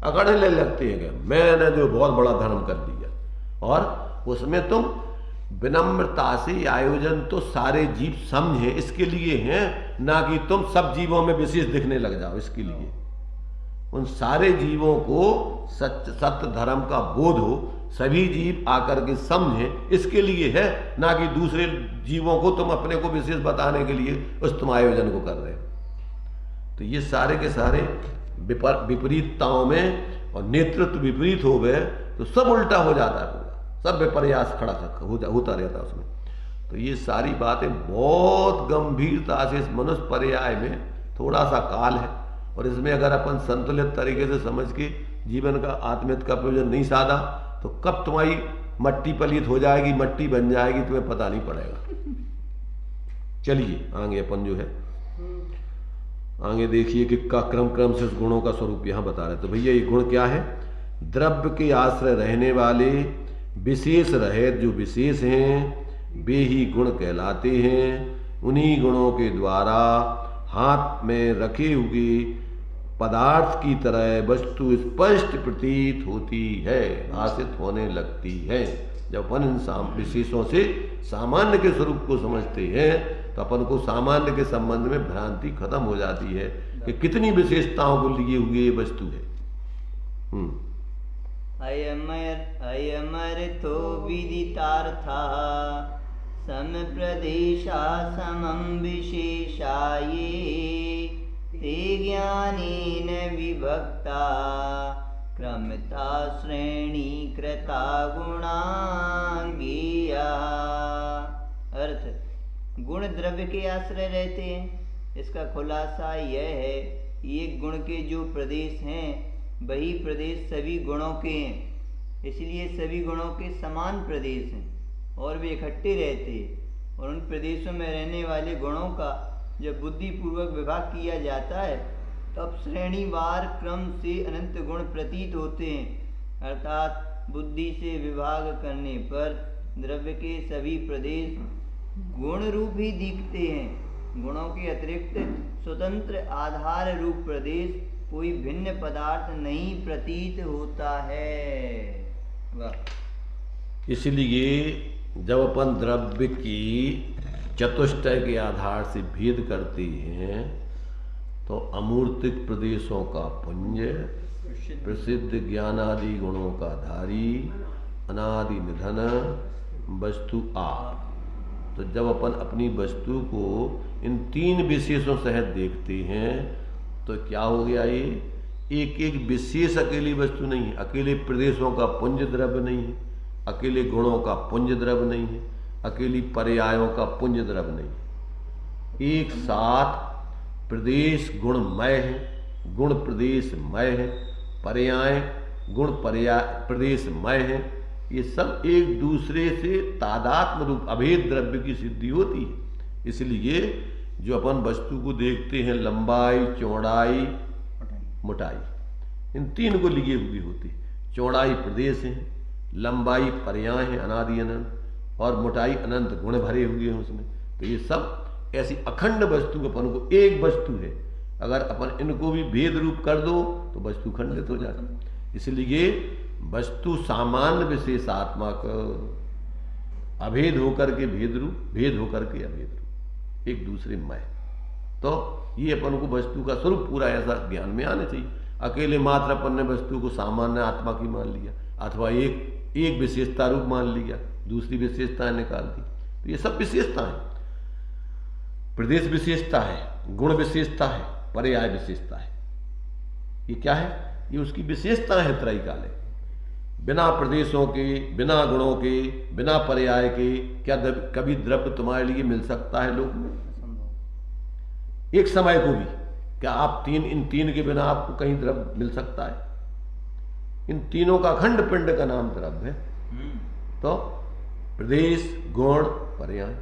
अकड़ने लगते हैं कि मैंने जो बहुत बड़ा धर्म कर दिया, और उसमें तुम विनम्रता से आयोजन तो सारे जीव समझे इसके लिए हैं, ना कि तुम सब जीवों में विशेष दिखने लग जाओ। इसके लिए उन सारे जीवों को सत्य धर्म का बोध हो, सभी जीव आकर के समझे, इसके लिए है, ना कि दूसरे जीवों को तुम अपने को विशेष बताने के लिए उस तुम आयोजन को कर रहे हो। तो ये सारे के सारे विपरीतताओं में, और नेतृत्व विपरीत हो गए तो सब उल्टा हो जाता है, पूरा सब विपर्यास खड़ा होता रहता है उसमें। तो ये सारी बातें बहुत गंभीरता से इस मनुष्य पर्याय में थोड़ा सा काल है, और इसमें अगर अपन संतुलित तरीके से समझ के जीवन का आत्महित का प्रयोजन नहीं साधा तो कब तुम्हारी मट्टी पलित हो जाएगी, मट्टी बन जाएगी, तुम्हें पता नहीं पड़ेगा। चलिए आगे अपन जो है आगे देखिए कि का क्रम से उस गुणों का स्वरूप यहां बता रहे। तो भैया ये गुण क्या है? द्रव्य के आश्रय रहने वाले विशेष रहित जो विशेष हैं वे ही गुण कहलाते हैं। उन्हीं गुणों के द्वारा हाथ में रखे हुए पदार्थ की तरह वस्तु स्पष्ट प्रतीत होती है, भाषित होने लगती है। जब अपन इन विशेषों से सामान्य के स्वरूप को समझते हैं तो अपन को सामान्य के संबंध में भ्रांति खत्म हो जाती है कि कितनी विशेषताओं को लिए हुए ये वस्तु है। अयमर्थो विदितार्था सम प्रदेशा समं विशेषाये ते ज्ञानेन विभक्ता क्रमता श्रेणी कृता गुणांगीया। अर्थ, गुण द्रव्य के आश्रय रहते हैं। इसका खुलासा यह है, एक गुण के जो प्रदेश हैं वही प्रदेश सभी गुणों के हैं, इसलिए सभी गुणों के समान प्रदेश हैं और वे इकट्ठे रहते हैं। और उन प्रदेशों में रहने वाले गुणों का जब बुद्धिपूर्वक विभाग किया जाता है तब श्रेणीवार क्रम से अनंत गुण प्रतीत होते हैं। अर्थात बुद्धि से विभाग करने पर द्रव्य के सभी प्रदेश गुण रूप ही दिखते हैं। गुणों के अतिरिक्त स्वतंत्र आधार रूप प्रदेश कोई भिन्न पदार्थ नहीं प्रतीत होता है। वाह। इसलिए जब अपन द्रव्य की चतुष्टय के आधार से भेद करते हैं तो अमूर्तिक प्रदेशों का पुंज, प्रसिद्ध ज्ञानादि गुणों का धारी, अनादि निधन, वस्तु आप। तो जब अपन अपनी वस्तु को इन तीन विशेषों सहित देखते हैं तो क्या हो गया? ये एक एक विशेष अकेली वस्तु नहीं है, अकेले प्रदेशों का पुंज द्रव्य नहीं है, अकेले गुणों का पुंज द्रव्य नहीं है, अकेली पर्यायों का पुंज द्रव्य नहीं। एक साथ प्रदेश गुणमय है, गुण प्रदेशमय है, पर्याय गुण पर्याय प्रदेशमय है। ये सब एक दूसरे से तादात्म्य रूप अभेद द्रव्य की सिद्धि होती है। इसलिए जो अपन वस्तु को देखते हैं, लंबाई, चौड़ाई, मोटाई, इन तीन को लिए हुई होती है। चौड़ाई प्रदेश है, लंबाई पर्याय है अनादि अनंत, और मोटाई अनंत गुण भरे हुए हैं उसमें। तो ये सब ऐसी अखंड वस्तु अपन को एक वस्तु है। अगर अपन इनको भी भेद रूप कर दो तो वस्तु खंडित हो जाती। इसलिए वस्तु सामान्य विशेषात्मक, अभेद होकर के भेद रूप, भेद होकर के अभेद रूप, एक दूसरे मय। तो ये अपन को वस्तु का स्वरूप पूरा ऐसा ध्यान में आना चाहिए। अकेले मात्र अपन ने वस्तु को सामान्य आत्मा की मान लिया, अथवा एक विशेषता रूप मान लिया, दूसरी विशेषताएं निकाल दी। तो ये सब विशेषता है, प्रदेश विशेषता है, गुण विशेषता है, पर्याय विशेषता है। ये क्या है? ये उसकी विशेषता है त्रैकाले। बिना प्रदेशों के, बिना गुणों के, बिना पर्याय के क्या कभी द्रव्य तुम्हारे लिए मिल सकता है लोक में? एक समय को भी क्या आप इन तीन के बिना आपको कहीं द्रव्य मिल सकता है? इन तीनों का खंड पिंड का नाम द्रव्य है। तो प्रदेश, गुण, पर्याय,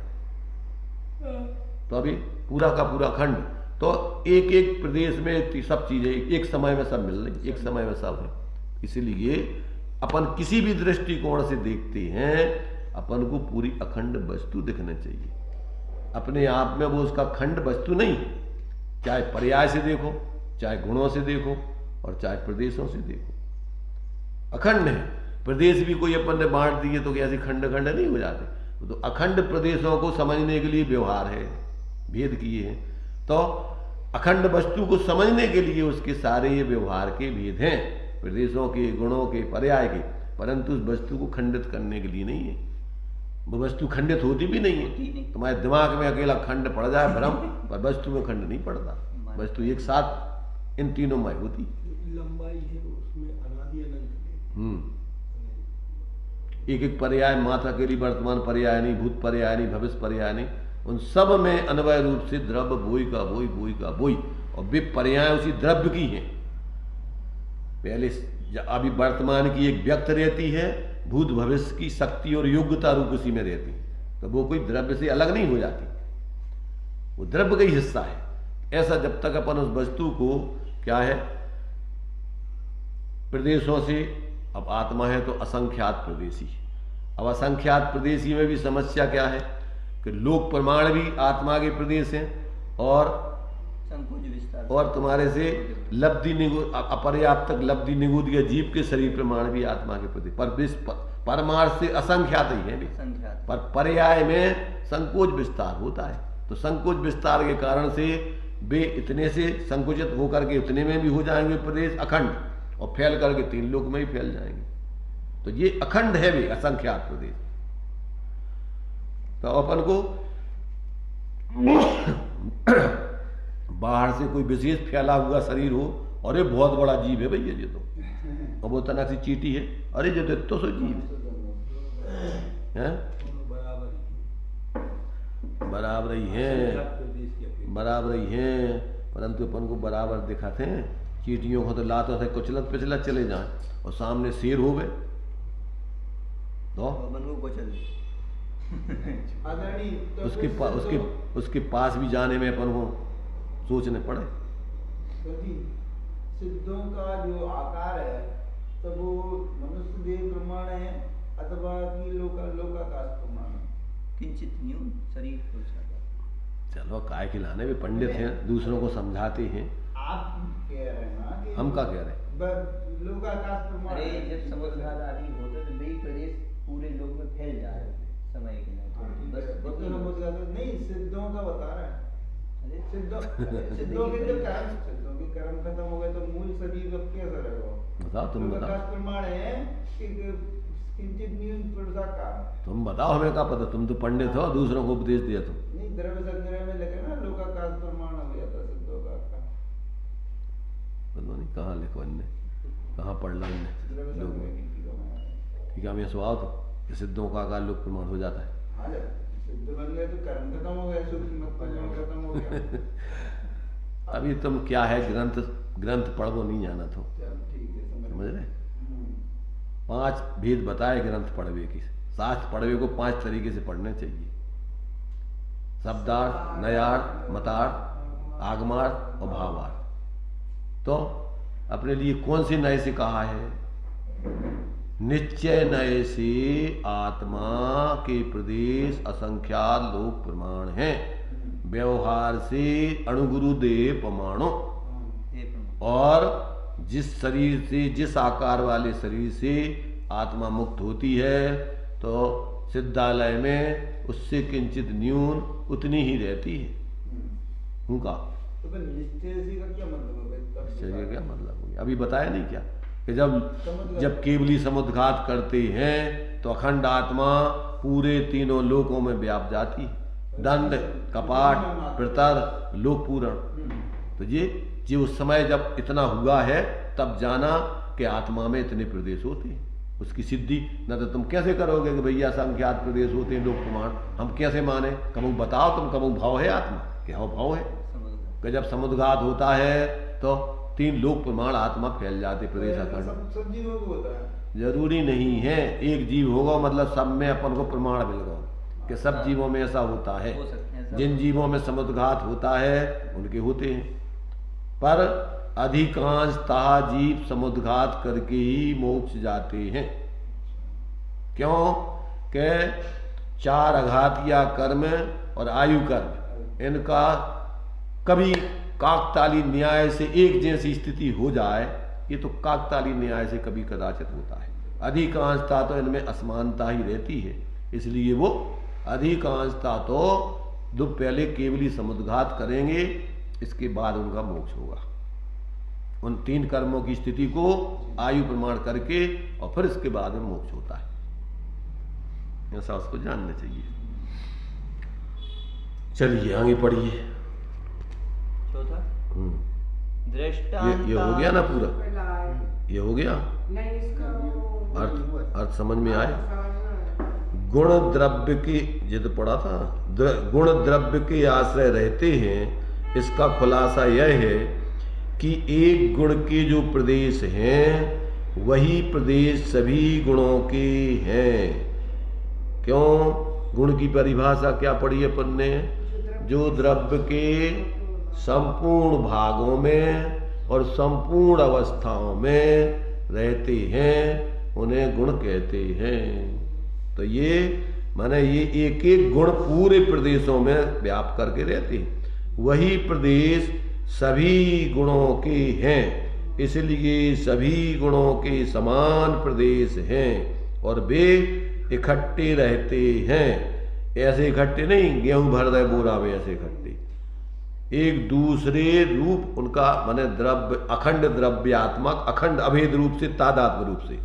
तो अभी पूरा का पूरा खंड। तो एक एक प्रदेश में सब चीजें एक समय में सब मिल रही, एक समय में सब है। इसीलिए अपन किसी भी दृष्टिकोण से देखते हैं, अपन को पूरी अखंड वस्तु दिखना चाहिए। अपने आप में वो उसका खंड वस्तु नहीं, चाहे पर्याय से देखो, चाहे गुणों से देखो, और चाहे प्रदेशों से देखो, अखंड है। प्रदेश भी कोई अपन ने बांट दिए तो कैसे खंड खंड नहीं हो जाते? तो अखंड प्रदेशों को समझने के लिए व्यवहार है, भेद किए हैं। तो अखंड वस्तु को समझने के लिए उसके सारे ये व्यवहार के भेद हैं, प्रदेशों के, गुणों के, पर्याय के, परंतु उस वस्तु को खंडित करने के लिए नहीं है। वो वस्तु खंडित होती भी नहीं है। तुम्हारे दिमाग में अकेला खंड पड़ जाए भ्रम, पर वस्तु में खंड नहीं पड़ता। वस्तु एक साथ इन तीनों में होती। लंबाई है उसमें अनादि अनंत। एक एक पर्याय, मात्र अकेली वर्तमान पर्याय नहीं, भूत पर्याय नहीं, भविष्य पर्याय नहीं, उन सब में अन्वय रूप से द्रव्य बोई का बोई, बोई का बोई, और वे पर्याय उसी द्रव्य की हैं। पहले अभी वर्तमान की एक व्यक्त रहती है, भूत भविष्य की शक्ति और योग्यता रूप उसी में रहती है, तो वो कोई द्रव्य से अलग नहीं हो जाती, वो द्रव्य का ही हिस्सा है। ऐसा जब तक अपन उस वस्तु को क्या है प्रदेशों से, अब आत्मा है तो असंख्यात प्रदेशी, अब असंख्यात प्रदेशी में भी समस्या क्या है कि लोक प्रमाण भी आत्मा के प्रदेश हैं, और संकोच विस्तार और तुम्हारे से लब्धि निगुद, अपर्याप्त लब्धि निगुद या जीव के शरीर प्रमाण भी आत्मा के प्रति, पर परमार्थ से असंख्यात ही है भी, संख्यात। पर पर्याय में संकोच विस्तार होता है। तो संकोच विस्तार के कारण से वे इतने से संकुचित होकर के उतने में भी हो जाएंगे प्रदेश अखंड, और फैल करके तीन लोक में ही फैल जाएंगे। तो ये अखंड है भी असंख्यात प्रदेश। तो अपन को बाहर से कोई विशेष फैला हुआ शरीर हो, और ये बहुत बड़ा जीव है भैया ये तो, और वो तना सी चीटी है, अरे जो तो सो जीव है, बराबर ही है, बराबर ही है, परंतु अपन को बराबर दिखाते हैं। चीटियों को तो लातों से कुचलत पिछलत चले जाए, और सामने शेर हो गए तो उसके पास भी जाने में अपन को सोचने पड़े। सिद्धों का जो आकार है तो वो मनुष्य देह प्रमाण है अथवा कि लोकाकाश प्रमाण है? किंचित न्यून शरीर को चलो काय खिलाने भी पंडित हैं, दूसरों को समझाते हैं। आप कह रहे हैं ना कि हम क्या कह रहे हैं? लोकाकाश प्रमाण। अरे जब समुद्रघात आदि होते तो वही प्रदेश पूरे लोग में फैल जा रहे थे समय के लिए, बस नहीं सिद्धों का बता रहे हैं। सिद्धों के जब कर्म खत्म हो गए तो मूल शरीर अब कैसा रहेगा? बताओ, तुम बताओ। प्रमाण है कि किंचित न्यून पुरुषाकार। तुम बताओ, हमें क्या पता, तुम तो पंडित हो, दूसरों को उपदेश दिया तुम। नहीं द्रव्य संग्रह में लगे ना लोकाकाश प्रमाण हो जाता सिद्धों का। पता नहीं कहाँ लिखो इनने, कहाँ पढ़ लो इनने लोग में। ठीक है, हम ये स्वभाव तो कि सिद्धों का आकार लोक प्रमाण हो जाता है। सिद्ध बन गए तो कर्म खत्म हो गया, खत्म हो गया। अभी तुम क्या है ग्रंथ पढ़ो नहीं जाना तो ठीक है, समझ रहे। 5 भेद बताए ग्रंथ पढ़वे की। शास्त्र पढ़वे को 5 तरीके से पढ़ने चाहिए: शब्दार्थ, नयार्थ, मतार्थ, आगमार्थ और भावार्थ। तो अपने लिए कौन से नए से कहा है? निश्चय नए से आत्मा के प्रदेश असंख्यात लोक प्रमाण हैं, व्यवहार से अणुगुरु देह प्रमाणों, और जिस शरीर से, जिस आकार वाले शरीर से आत्मा मुक्त होती है तो सिद्धालय में उससे किंचित न्यून उतनी ही रहती है। उनका तो निश्चय का क्या मतलब है? निश्चय क्या मतलब हो गया? अभी बताया नहीं क्या कि जब केवली समुद्घात करते हैं तो अखंड आत्मा पूरे तीनों लोकों में व्याप जाती है, दंड, कपाट, प्रतर, लोक पूरण। तो ये उस समय जब इतना हुआ है तब जाना कि आत्मा में इतने प्रदेश होते हैं, उसकी सिद्धि। न तो तुम कैसे करोगे कि भैया संख्यात प्रदेश होते हैं लोक प्रमाण, हम कैसे माने? कमु बताओ तुम, कमु भाव है आत्मा, क्या भाव है कि जब समुद्घात होता है तो 3 लोक प्रमाण आत्मा फैल जाते प्रदेश अखंड। सब जीवों को होता है? जरूरी नहीं है, एक जीव होगा मतलब सब में अपन को प्रमाण मिल गया कि सब जीवों में ऐसा होता है। जिन जीवों में समुद्घात होता है उनके होते हैं, पर अधिकांशतः जीव समुद्घात करके ही मोक्ष जाते हैं। क्यों? कि 4 अघातिया कर्म और आयु कर्म, इनका कभी काकताली न्याय से एक जैसी स्थिति हो जाए, ये तो काकताली न्याय से कभी कदाचित होता है। अधिकांशतः तो इनमें असमानता ही रहती है, इसलिए वो अधिकांशता तो जो पहले केवली समुद्घात करेंगे, इसके बाद उनका मोक्ष होगा। उन 3 कर्मों की स्थिति को आयु प्रमाण करके और फिर इसके बाद में मोक्ष होता है। ऐसा उसको जानना चाहिए। चलिए आगे पढ़िए। चौथा ये दृष्टांत हो गया ना पूरा? पहला है। ये हो गया? नहीं इसका वो अर्थ समझ में आए? समझना है। गुण द्रव्य के, ये तो पढ़ा था, गुण द्रव्य के आश्रय रहते हैं। इसका खुलासा यह है कि एक गुण के जो प्रदेश हैं वही प्रदेश सभी गुणों के हैं। क्यों? गुण की परिभाषा क्या पढ़ी अपन ने? जो द्रव्य के संपूर्ण भागों में और संपूर्ण अवस्थाओं में रहते हैं उन्हें गुण कहते हैं। तो ये माने ये एक एक गुण पूरे प्रदेशों में व्याप्त करके रहते हैं। वही प्रदेश सभी गुणों के हैं, इसलिए सभी गुणों के समान प्रदेश हैं और वे इकट्ठे रहते हैं। ऐसे इकट्ठे नहीं, गेहूं भर रहे बोरा में ऐसे इकट्ठे, एक दूसरे रूप उनका माने द्रव्य, अखंड द्रव्यात्मक, अखंड अभेद रूप से, तादात्म्य रूप से,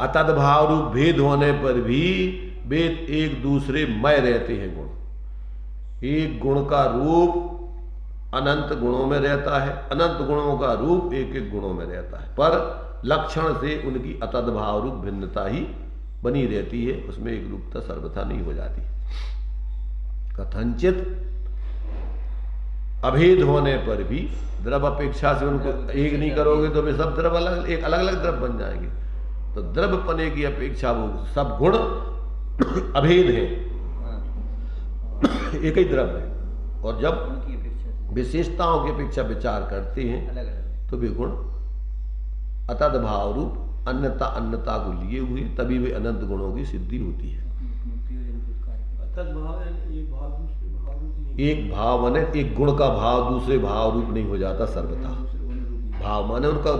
अतद्भाव रूप भेद होने पर भी वे एक दूसरे मय रहते हैं। गुण, एक गुण का रूप अनंत गुणों में रहता है, अनंत गुणों का रूप एक एक गुणों में रहता है, पर लक्षण से उनकी अतद्भाव रूप भिन्नता ही बनी रहती है, उसमें एक रूपता सर्वथा नहीं हो जाती। कथनचित अभेद होने पर भी द्रव अपेक्षा से उनको एक नहीं करोगे तो वे सब द्रव अलग, एक अलग अलग द्रव बन जाएंगे। तो द्रव पने की अपेक्षा वो सब गुण अभेद है, एक ही द्रव है। और जब उनकी अपेक्षा विशेषताओं की अपेक्षा विचार करते हैं अलग अलग, तो वे गुण अतद भाव रूप अन्यता अन्यता को लिए हुए, तभी वे अनंत गुणों की सिद्धि होती है। एक भाव माने एक गुण का भाव दूसरे भाव रूप नहीं हो जाता सर्वथा। भाव माने उनका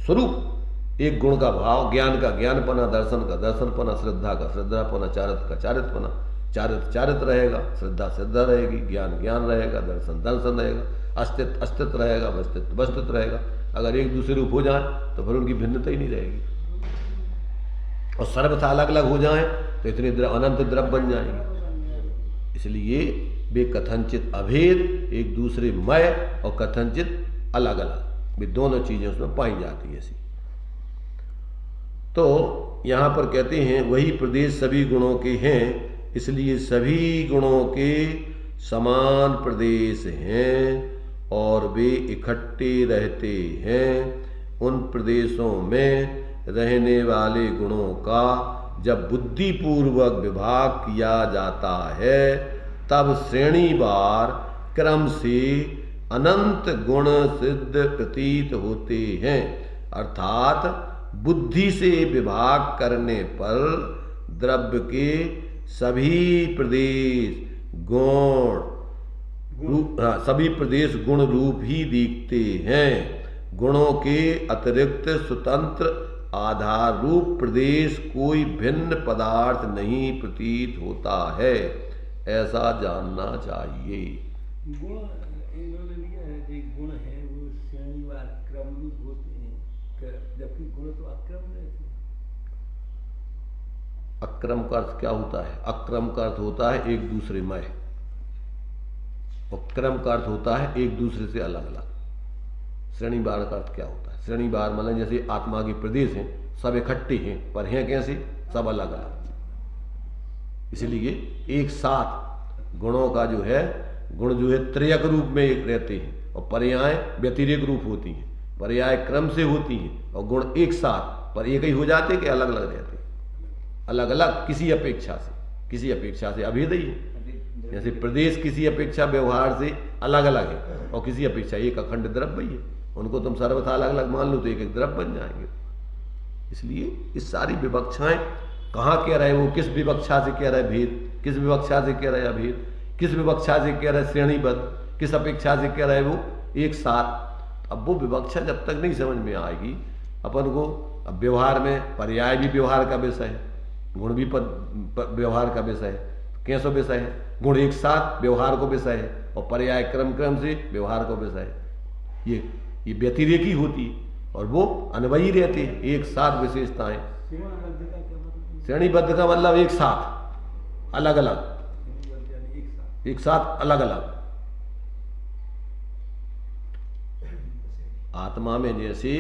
स्वरूप, एक गुण का भाव, ज्ञान का ज्ञानपना, दर्शन का दर्शनपना, श्रद्धा का श्रद्धापना, चारित्र का चारित्रपना, चारित्र चारित्र रहेगा, श्रद्धा श्रद्धा रहेगी, ज्ञान ज्ञान रहेगा, दर्शन दर्शन रहेगा, अस्तित्व अस्तित्व रहेगा, वस्तित्व वस्तित्व रहेगा। अगर एक दूसरे रूप हो जाए तो फिर उनकी भिन्नता ही नहीं रहेगी, और सर्वथा अलग अलग हो जाए तो इतने अनंत द्रव बन जाएंगे। इसलिए वे कथनचित अभेद, एक दूसरे मय, और कथनचित अलग अलग, वे दोनों चीजें उसमें पाई जाती है ऐसी। तो यहां पर कहते हैं वही प्रदेश सभी गुणों के हैं, इसलिए सभी गुणों के समान प्रदेश हैं और वे इकट्ठे रहते हैं। उन प्रदेशों में रहने वाले गुणों का जब बुद्धिपूर्वक विभाग किया जाता है तब श्रेणीवार क्रम से अनंत गुण सिद्ध प्रतीत होते हैं। अर्थात बुद्धि से विभाग करने पर द्रव्य के सभी प्रदेश सभी प्रदेश गुण रूप ही दिखते हैं। गुणों के अतिरिक्त स्वतंत्र आधार रूप प्रदेश कोई भिन्न पदार्थ नहीं प्रतीत होता है, ऐसा जानना चाहिए। गुण इन्होंने लिया है कि गुण है वो श्रेणीवार क्रम रूप होते हैं, जबकि गुण तो अक्रम रहते हैं। अक्रम का अर्थ क्या होता है? अक्रम का अर्थ होता है एक दूसरे में, और क्रम का अर्थ होता है एक दूसरे से अलग अलग। श्रेणीवार का अर्थ क्या होता है? श्रेणीवार मतलब जैसे आत्मा के प्रदेश हैं, सब इकट्ठे हैं, पर हैं कैसे? सब अलग अलग। इसलिए एक साथ गुणों का जो है, गुण जो है त्रयक रूप में एक रहते हैं, और पर्याय व्यतिरेक रूप होती हैं, पर्याय क्रम से होती हैं, और गुण एक साथ पर एक ही हो जाते कि अलग अलग रहते हैं? अलग अलग किसी अपेक्षा से अभेद ही है। जैसे प्रदेश किसी अपेक्षा व्यवहार से अलग अलग है, और किसी अपेक्षा एक अखंड द्रव्य ही है, उनको तुम सर्वथा अलग अलग मान लो तो एक एक द्रव्य बन जाएंगे। इसलिए इस सारी विवक्षाएं कहाँ कह रहे हैं, वो किस विवक्षा से कह रहे भेद, किस विवक्षा से कह रहे अभेद, किस विवक्षा से कह रहे श्रेणीबद्ध, किस अपेक्षा से कह रहे वो एक साथ। अब वो विवक्षा जब तक नहीं समझ में आएगी अपन को, अब व्यवहार में पर्याय भी व्यवहार का विषय है, गुण भी व्यवहार का विषय है। कैसा विषय है? गुण एक साथ व्यवहार को विषय है और पर्याय क्रम क्रम से व्यवहार को विषय है। ये व्यतिरेकी होती है और वो अनवयी रहते हैं, एक साथ विशेषताएं। श्रेणीबद्ध का क्या मतलब? श्रेणीबद्ध का मतलब एक साथ अलग अलग, श्रेणीबद्ध यानी एक साथ अलग अलग। आत्मा में जैसे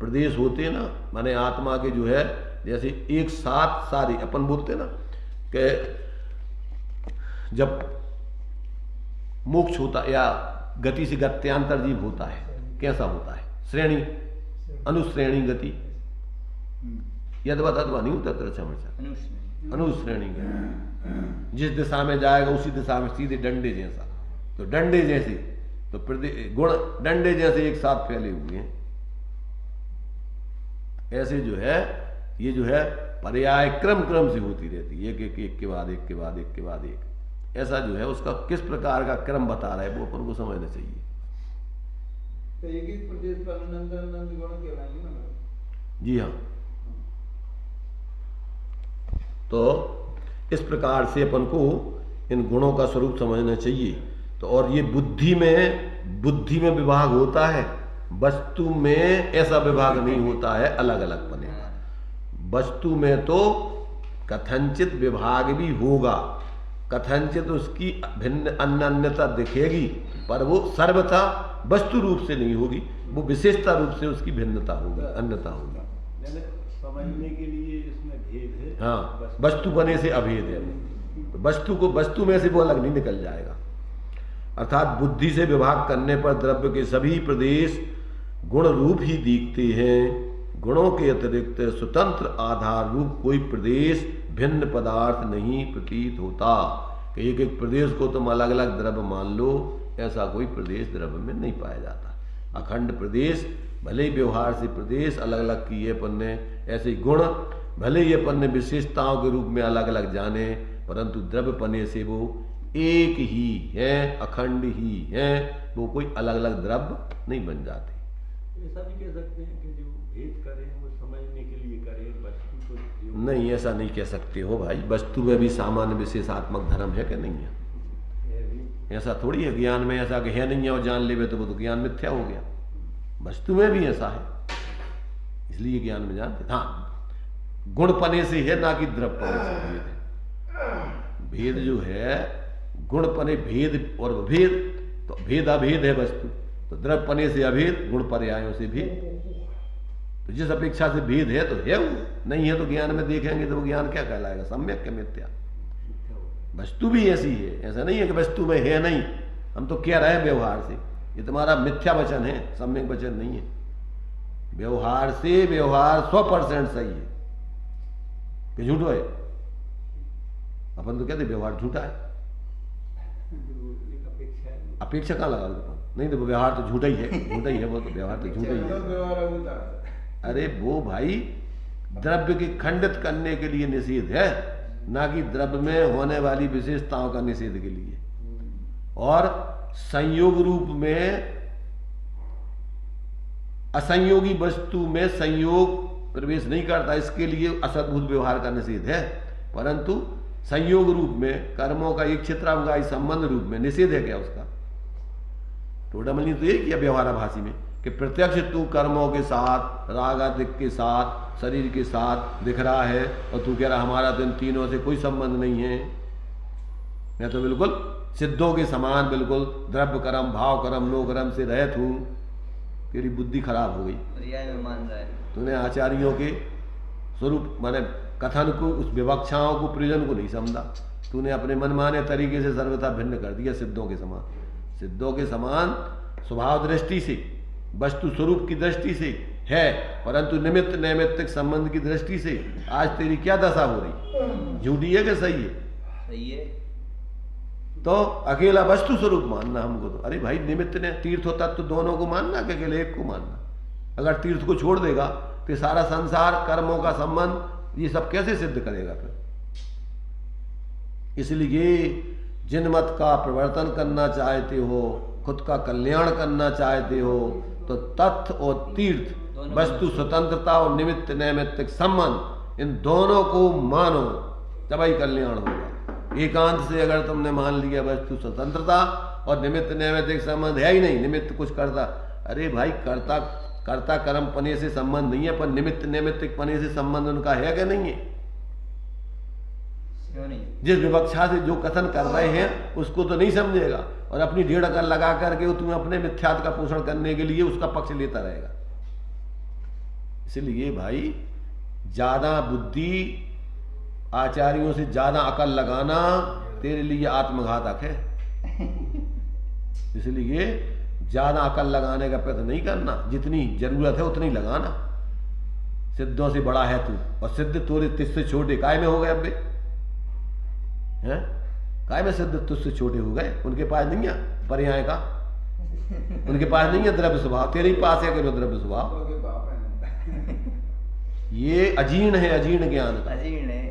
प्रदेश होते हैं ना, माने आत्मा के जो है जैसे एक साथ सारी, अपन बोलते हैं ना कि जब मोक्ष होता या गति से गत्यांतर जीव होता है, कैसा होता है? श्रेणी, अनुश्रेणी गति, यद्वत अथवा नहीं होता तरह अनुश्रेणी गति। जिस दिशा में जाएगा उसी दिशा में सीधे डंडे जैसा, तो डंडे जैसे, तो गुण डंडे जैसे एक साथ फैले हुए हैं। ऐसे जो है ये जो है पर्याय क्रम क्रम से होती रहती है, एक के बाद एक के बाद एक के बाद एक। ऐसा जो है उसका किस प्रकार का क्रम बता रहा है वो अपन को समझना चाहिए। तो एक प्रदेश पर अनंत गुण कहलाएंगे ना? जी हाँ। तो इस प्रकार से अपन को इन गुणों का स्वरूप समझना चाहिए। तो और ये बुद्धि में विभाग होता है, वस्तु में ऐसा विभाग नहीं होता है अलग अलग पने का। वस्तु में तो कथनचित विभाग भी होगा, कथनचित उसकी भिन्न अन्यता दिखेगी, पर वो सर्वथा वस्तु रूप से नहीं होगी, वो विशेषता रूप से उसकी भिन्नता होगी, अन्यता होगी। समझने के लिए इसमें भेद है। हाँ, वस्तु बने से अभेद है। वस्तु को वस्तु में से वो अलग नहीं निकल जाएगा। अर्थात बुद्धि से विभाग करने पर द्रव्य के सभी प्रदेश गुण रूप ही दिखते हैं। गुणों के अतिरिक्त स्वतंत्र आधार रूप कोई प्रदेश भिन्न पदार्थ नहीं प्रतीत होता। कि एक एक प्रदेश को तुम अलग अलग द्रव्य मान लो, ऐसा कोई प्रदेश द्रव्य में नहीं पाया जाता। अखंड प्रदेश, भले ही व्यवहार से प्रदेश अलग अलग किए अपन ने, ऐसे गुण भले ही अपन ने विशेषताओं के रूप में अलग अलग जाने, परंतु द्रव्य पने से वो एक ही है, अखंड ही है, वो कोई अलग अलग द्रव्य नहीं बन जाते। ऐसा भी कह सकते हैं कि जो भेद करें वो समझने के लिए करें, वस्तु को नहीं, ऐसा नहीं कह सकते हो भाई। वस्तु में भी सामान्य विशेषात्मक धर्म है कि नहीं है? ऐसा थोड़ी है ज्ञान में ऐसा कि है नहीं है और जान लेवे तो वो तो ज्ञान मिथ्या हो गया। वस्तु में भी ऐसा है, इसलिए ज्ञान में जानते। हाँ, गुण पने से है, ना कि द्रव्य पने से भेद है। भेद जो है गुण पने भेद और भेद, तो भेद अभेद है वस्तु, तो द्रव्य पने से अभेद, गुण पर्यायों से भेद। तो जिस अपेक्षा से भेद है तो है, वो नहीं है तो ज्ञान में देखेंगे तो वो ज्ञान क्या कहलाएगा? सम्यक के मिथ्या। वस्तु भी ऐसी है, ऐसा नहीं है कि वस्तु में है नहीं। हम तो कह रहे हैं व्यवहार से, ये तुम्हारा मिथ्या वचन है, सम्यक वचन नहीं है। व्यवहार से व्यवहार 100% सही है कि झूठो है? अपन तो कहते व्यवहार झूठा है। अपेक्षा कहाँ लगा दो? नहीं तो व्यवहार तो झूठा ही है, झूठा ही है वो, तो व्यवहार तो झूठा ही है। अरे वो भाई द्रव्य की खंडित करने के लिए निषेध है, ना कि द्रव्य में होने वाली विशेषताओं का निषेध के लिए। और संयोग रूप में असंयोगी वस्तु में संयोग प्रवेश नहीं करता, इसके लिए असद्भुत व्यवहार का निषेध है। परंतु संयोग रूप में कर्मों का एक क्षेत्रावगाही संबंध रूप में निषेध है क्या उसका? टोडामणि तो ये किया व्यवहाराभासी में कि प्रत्यक्ष तू कर्मों के साथ, रागादिक के साथ, शरीर के साथ दिख रहा है और तू कह रहा हमारा तो इन तीनों से कोई संबंध नहीं है। मैं तो बिल्कुल सिद्धों के समान, बिल्कुल द्रव्य कर्म, भाव कर्म, लो कर्म से रहित हूं। तेरी बुद्धि खराब हो गई, पर्याय में मान रहा है। तूने आचार्यों के स्वरूप माने कथन को, उस विवक्षाओं को, प्रयोजन को नहीं समझा। तूने अपने मनमाने तरीके से सर्वथा भिन्न कर दिया सिद्धों के समान। सिद्धों के समान स्वभाव दृष्टि से, वस्तु स्वरूप की दृष्टि से है, परंतु निमित्त नैमित्तिक संबंध की दृष्टि से आज तेरी क्या दशा हो रही? झूठी है कि सही है? सही है। तो अकेला वस्तु स्वरूप मानना हमको तो, अरे भाई निमित्त ने तीर्थ तत्व दोनों को मानना कि अकेले एक को मानना? अगर तीर्थ को छोड़ देगा तो सारा संसार, कर्मों का संबंध, ये सब कैसे सिद्ध करेगा फिर? इसलिए जिन मत का प्रवर्तन करना चाहते हो, खुद का कल्याण करना चाहते हो, तो तत्व और तीर्थ, वस्तु स्वतंत्रता और निमित्त नैमित्तिक संबंध, इन दोनों को मानो, तभी कल्याण होगा। एकांत से अगर तुमने मान लिया वस्तु स्वतंत्रता और निमित्त नैमित्तिक संबंध है ही नहीं, निमित्त कुछ करता, अरे भाई कर्ता कर्म पने से संबंध नहीं है, पर निमित्त नैमित्तिक पने से संबंध उनका है कि नहीं है? क्यों नहीं? जिस विवक्षा से जो कथन कर रहे हैं उसको तो नहीं समझेगा, और अपनी डेढ़ अकल लगा करके वो तुम्हें अपने मिथ्यात्व का पोषण करने के लिए उसका पक्ष लेता रहेगा। इसलिए भाई ज्यादा बुद्धि, आचार्यों से ज्यादा अकल लगाना तेरे लिए आत्मघातक है। इसलिए ज्यादा अकल लगाने का प्रयत्न नहीं करना, जितनी जरूरत है उतनी लगाना। सिद्धों से बड़ा है तू, और सिद्ध तोरे तुझसे छोटे काय में हो गए? अब हैं काय में सिद्ध तुझसे छोटे हो गए? उनके पास नहीं है पर्याय का, उनके पास नहीं है द्रव्य स्वभाव, तेरे ही पास है कि द्रव्य स्वभाव। ये अजीर्ण है, अजीर्ण ज्ञान का। अजीर्ण है।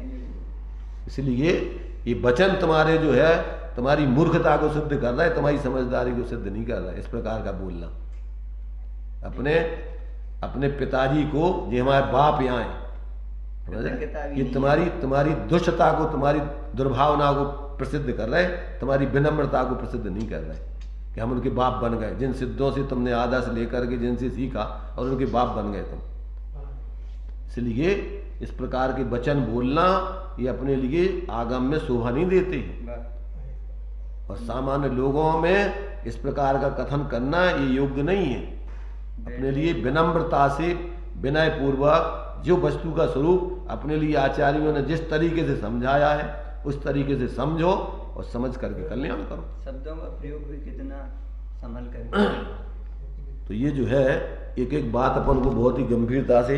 इसलिए ये वचन तुम्हारे जो है तुम्हारी मूर्खता को सिद्ध कर रहा है, तुम्हारी समझदारी को सिद्ध नहीं कर रहा है। इस प्रकार का बोलना अपने पिताजी को, जो हमारे बाप यहाँ है, ये तुम्हारी दुष्टता को, तुम्हारी दुर्भावना को प्रसिद्ध कर रहे, तुम्हारी विनम्रता को प्रसिद्ध नहीं कर रहे कि हम उनके बाप बन गए। जिन सिद्धों से तुमने आदर्श लेकर के जिनसे सीखा और उनके बाप बन गए तुम। इसलिए इस प्रकार के वचन बोलना ये अपने लिए आगम में शोभा नहीं देते हैं, और सामान्य लोगों में इस प्रकार का कथन करना ये योग्य नहीं है। अपने लिए विनम्रता से, विनय पूर्वक जो वस्तु का स्वरूप अपने लिए आचार्यों ने जिस तरीके से समझाया है उस तरीके से समझो और समझ करके कल्याण करो। शब्दों का प्रयोग भी कितना संभल कर। तो ये जो है एक एक बात अपन को बहुत ही गंभीरता से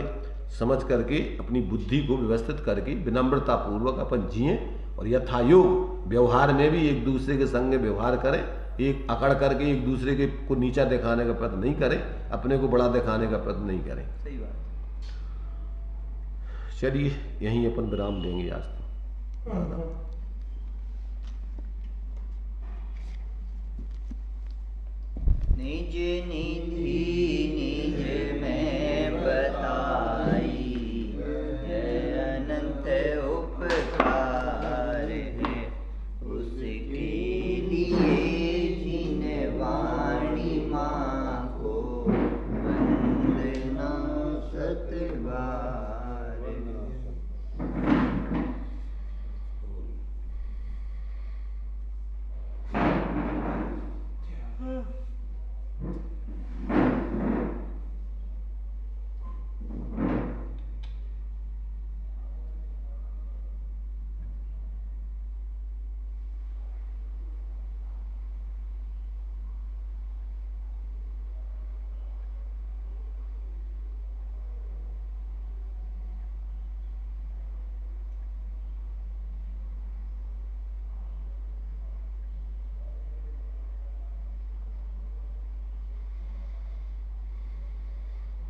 समझ करके अपनी बुद्धि को व्यवस्थित करके विनम्रता पूर्वक अपन जिए, और यथायोग व्यवहार में भी एक दूसरे के संग व्यवहार करें। एक अकड़ करके एक दूसरे के को नीचा दिखाने का प्रयत्न नहीं करें, अपने को बड़ा दिखाने का प्रयत्न नहीं करें। सही बात। चलिए यहीं अपन विराम देंगे आज तो। निज निधि निज में बताई, अनंत उपकार है उसके लिए जिन वाणी माँ को वंदना सतबार।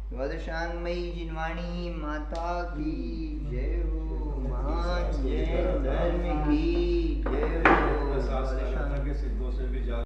द्वादशांगमयी जिनवाणी माता की जय हो, महान जैन धर्म की जय हो।